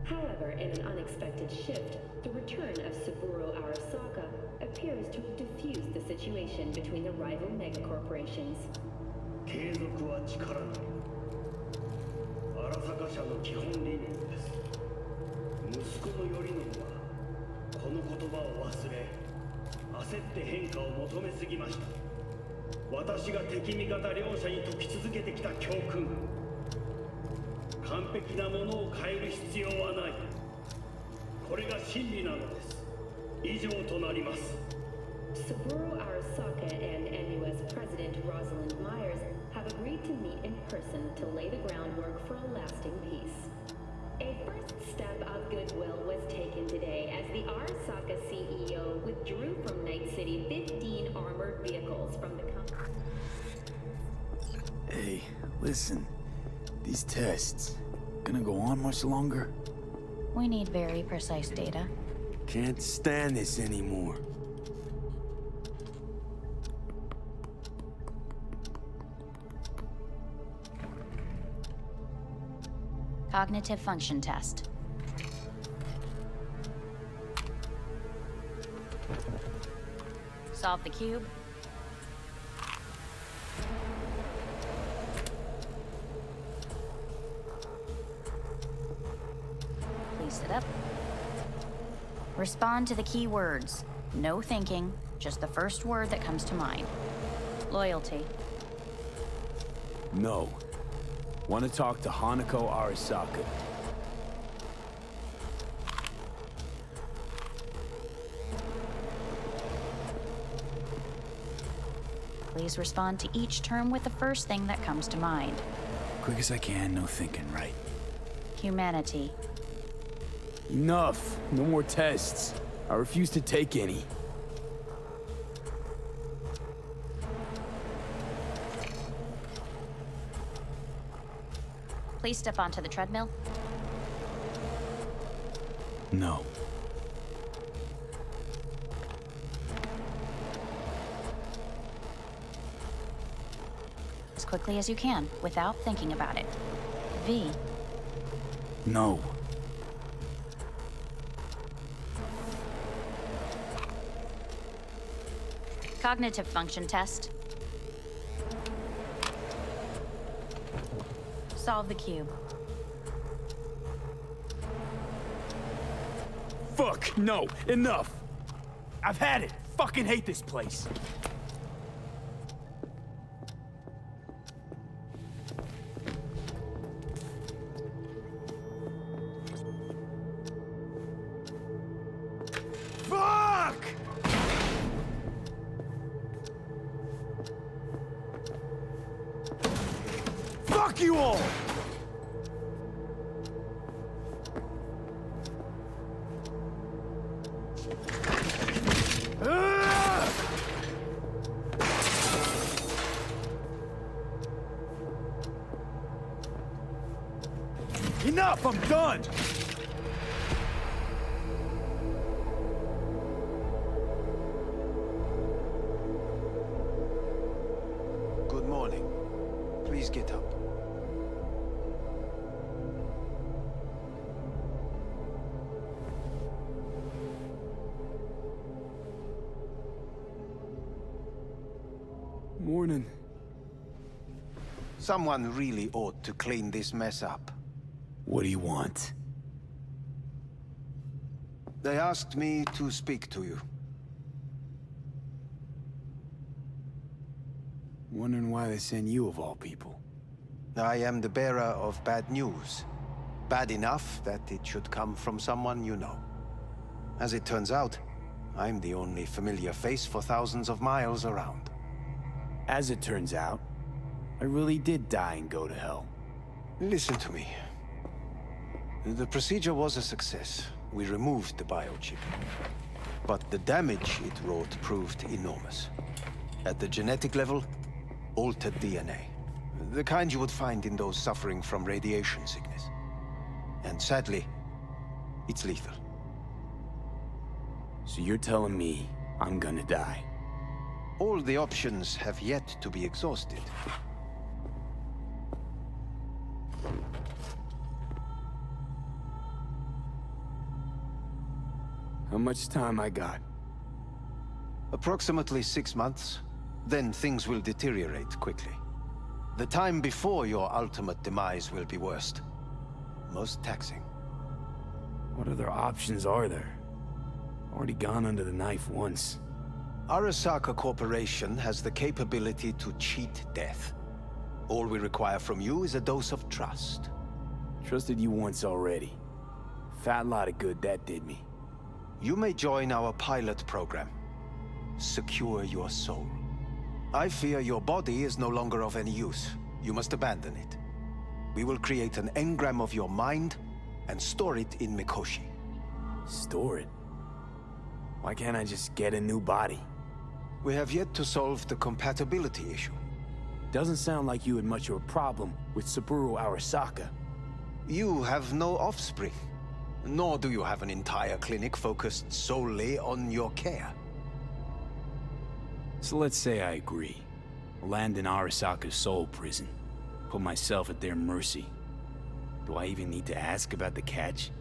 However, in an unexpected shift, the return of Saburo Arasaka appears to have diffused the situation between the rival megacorporations. 継続は力なり。荒坂社の基本理念です。息子の頼信はこの言葉を忘れ、焦って変化を求めすぎました。私が敵味方両者に説き続けてきた教訓。完璧なものを変える必要はない。これが真理なのです。以上となります。Saburo Arasaka and NUS President Rosalind Myers have agreed to meet in person to lay the groundwork for a lasting peace. A first step of goodwill was taken today as the Arasaka CEO withdrew from Night City 15 armored vehicles from the company. Hey, listen. These tests, gonna go on much longer? We need very precise data. Can't stand this anymore. Cognitive function test. Solve the cube. Please sit up. Respond to the key words. No thinking, just the first word that comes to mind. Loyalty. No. Want to talk to Hanako Arasaka. Please respond to each term with the first thing that comes to mind. Quick as I can, no thinking, right? Humanity. Enough. No more tests. I refuse to take any. Please step onto the treadmill. No. As quickly as you can, without thinking about it. V. No. Cognitive function test. Solve the cube. Fuck, no, enough. I've had it. Fucking hate this place. Fuck! Fuck you all! Enough! I'm done! Good morning. Please get up. Morning. Someone really ought to clean this mess up. What do you want? They asked me to speak to you. Wondering why they send you of all people. I am the bearer of bad news. Bad enough that it should come from someone you know. As it turns out, I'm the only familiar face for thousands of miles around. As it turns out, I really did die and go to hell. Listen to me. The procedure was a success. We removed the biochip. But the damage it wrought proved enormous. At the genetic level, altered DNA. The kind you would find in those suffering from radiation sickness. And sadly, it's lethal. So you're telling me I'm gonna die? All the options have yet to be exhausted. How much time I got? Approximately 6 months. Then things will deteriorate quickly. The time before your ultimate demise will be worst. Most taxing. What other options are there? Already gone under the knife once. Arasaka Corporation has the capability to cheat death. All we require from you is a dose of trust. Trusted you once already. Fat lot of good that did me. You may join our pilot program. Secure your soul. I fear your body is no longer of any use. You must abandon it. We will create an engram of your mind and store it in Mikoshi. Store it? Why can't I just get a new body? We have yet to solve the compatibility issue. Doesn't sound like you had much of a problem with Saburo Arasaka. You have no offspring. Nor do you have an entire clinic focused solely on your care. So let's say I agree. Land in Arasaka's soul prison. Put myself at their mercy. Do I even need to ask about the catch?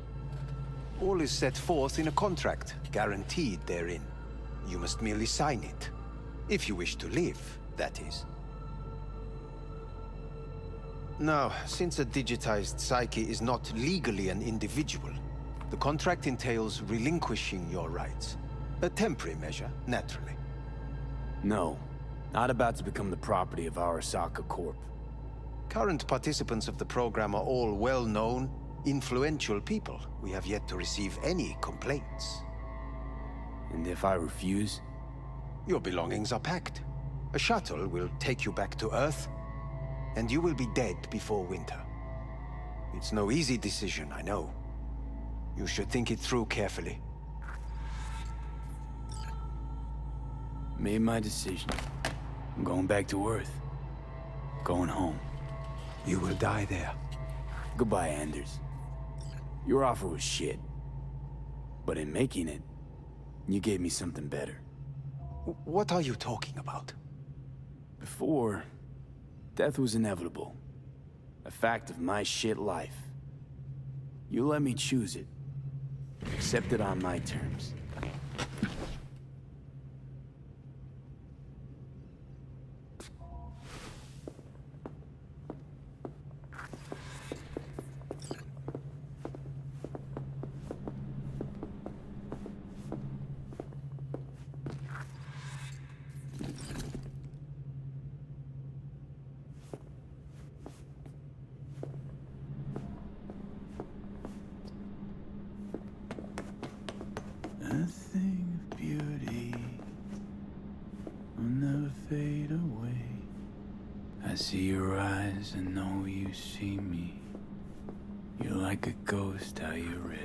All is set forth in a contract, guaranteed therein. You must merely sign it. If you wish to live, that is. Now, since a digitized psyche is not legally an individual, the contract entails relinquishing your rights. A temporary measure, naturally. No, not about to become the property of Arasaka Corp. Current participants of the program are all well-known, influential people. We have yet to receive any complaints. And if I refuse? Your belongings are packed. A shuttle will take you back to Earth, and you will be dead before winter. It's no easy decision, I know. You should think it through carefully. Made my decision. I'm going back to Earth. Going home. You will die there. Goodbye, Anders. Your offer was shit. But in making it, you gave me something better. What are you talking about? Before, death was inevitable. A fact of my shit life. You let me choose it. Accept it on my terms. A thing of beauty will never fade away. I see your eyes, I know you see me. You're like a ghost, how you rip.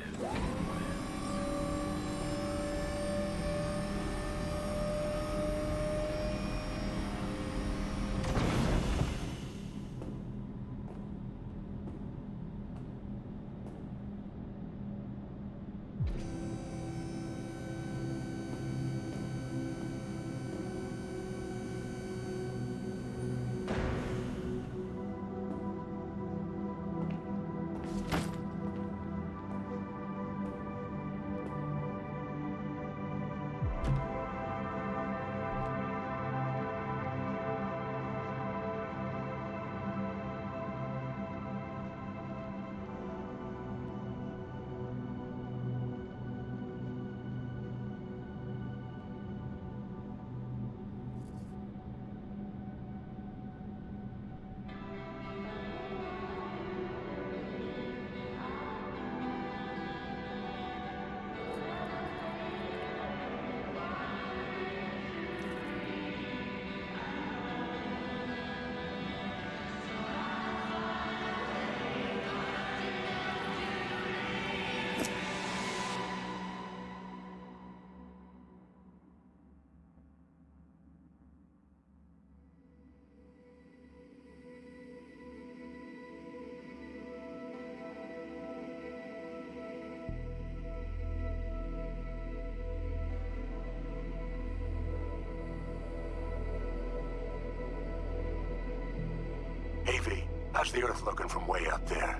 the Earth looking from way up there?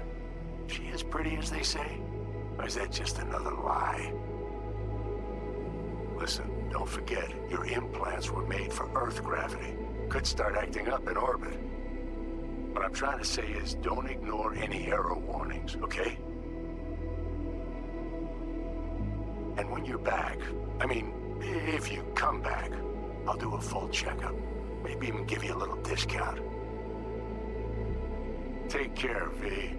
She as pretty as they say? Or is that just another lie? Listen, don't forget, your implants were made for Earth gravity. Could start acting up in orbit. What I'm trying to say is, don't ignore any error warnings, okay? And when you're back, I mean, if you come back, I'll do a full checkup. Maybe even give you a little discount. Take care, V.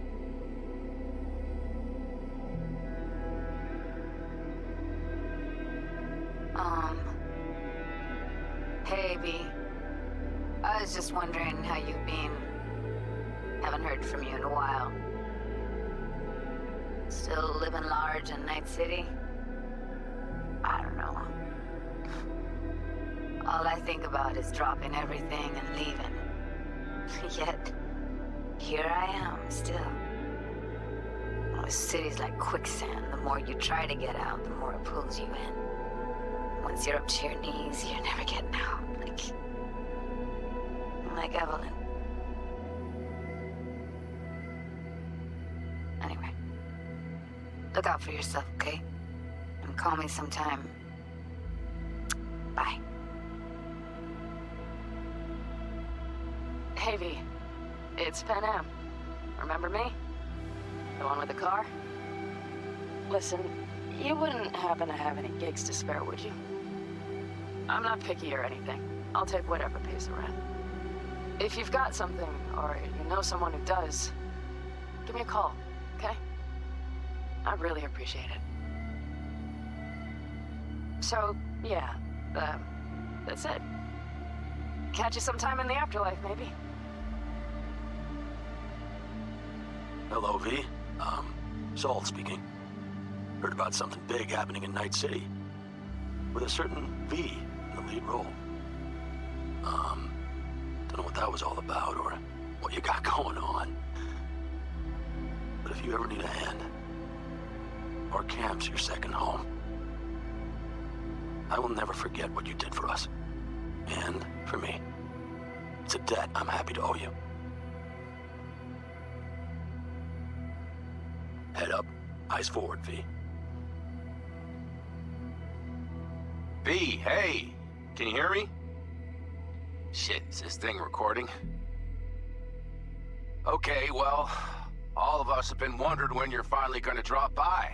Hey, V. I was just wondering how you've been. Haven't heard from you in a while. Still living large in Night City? I don't know. All I think about is dropping everything and leaving. Yet, here I am, still. Oh, the city's like quicksand. The more you try to get out, the more it pulls you in. Once you're up to your knees, you're never getting out. Like Evelyn. Anyway. Look out for yourself, okay? And call me sometime. Bye. Hey, V. It's Pan Am. Remember me? The one with the car? Listen, you wouldn't happen to have any gigs to spare, would you? I'm not picky or anything. I'll take whatever pays the rent. If you've got something, or you know someone who does, give me a call, okay? I'd really appreciate it. So, yeah, that's it. Catch you sometime in the afterlife, maybe. Hello, V. Saul speaking. Heard about something big happening in Night City. With a certain V in the lead role. Don't know what that was all about or what you got going on. But if you ever need a hand, our camp's your second home. I will never forget what you did for us. And for me. It's a debt I'm happy to owe you. Head up, eyes forward, V. V, hey! Can you hear me? Shit, is this thing recording? Okay, well, all of us have been wondering when you're finally gonna drop by.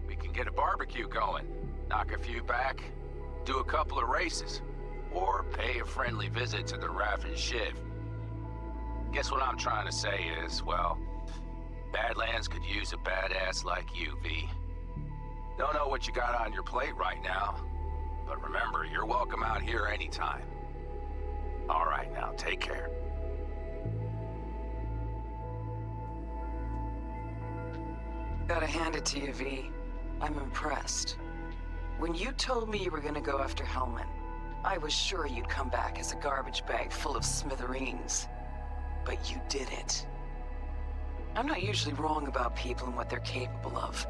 We can get a barbecue going, knock a few back, do a couple of races, or pay a friendly visit to the Raft and Shiv. Guess what I'm trying to say is, well, Badlands could use a badass like you, V. Don't know what you got on your plate right now, but remember, you're welcome out here anytime. All right, now, take care. Gotta hand it to you, V. I'm impressed. When you told me you were gonna go after Hellman, I was sure you'd come back as a garbage bag full of smithereens. But you did it. I'm not usually wrong about people and what they're capable of.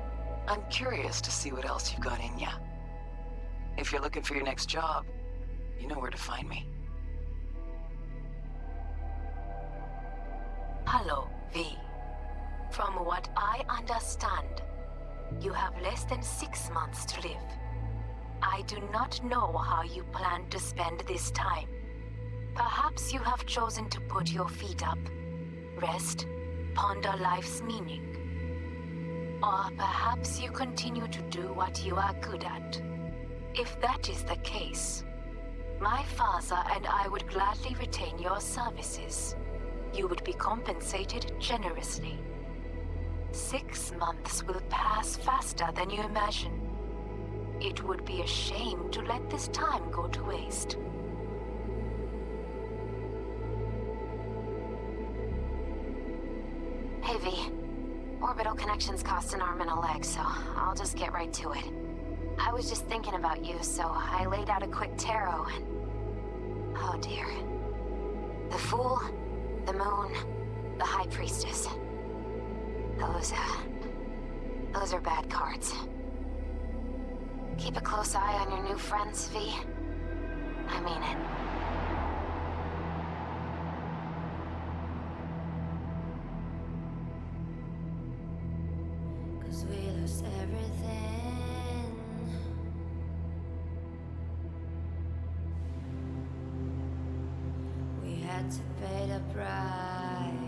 I'm curious to see what else you've got in ya. If you're looking for your next job, you know where to find me. Hello, V. From what I understand, you have less than 6 months to live. I do not know how you plan to spend this time. Perhaps you have chosen to put your feet up, rest, ponder life's meaning. Or perhaps you continue to do what you are good at. If that is the case, my father and I would gladly retain your services. You would be compensated generously. 6 months will pass faster than you imagine. It would be a shame to let this time go to waste. Hey, V. Orbital connections cost an arm and a leg, so I'll just get right to it. I was just thinking about you, so I laid out a quick tarot and... oh dear. The Fool, the Moon, the High Priestess. Those are bad cards. Keep a close eye on your new friends, V. I mean it. had to pay the price.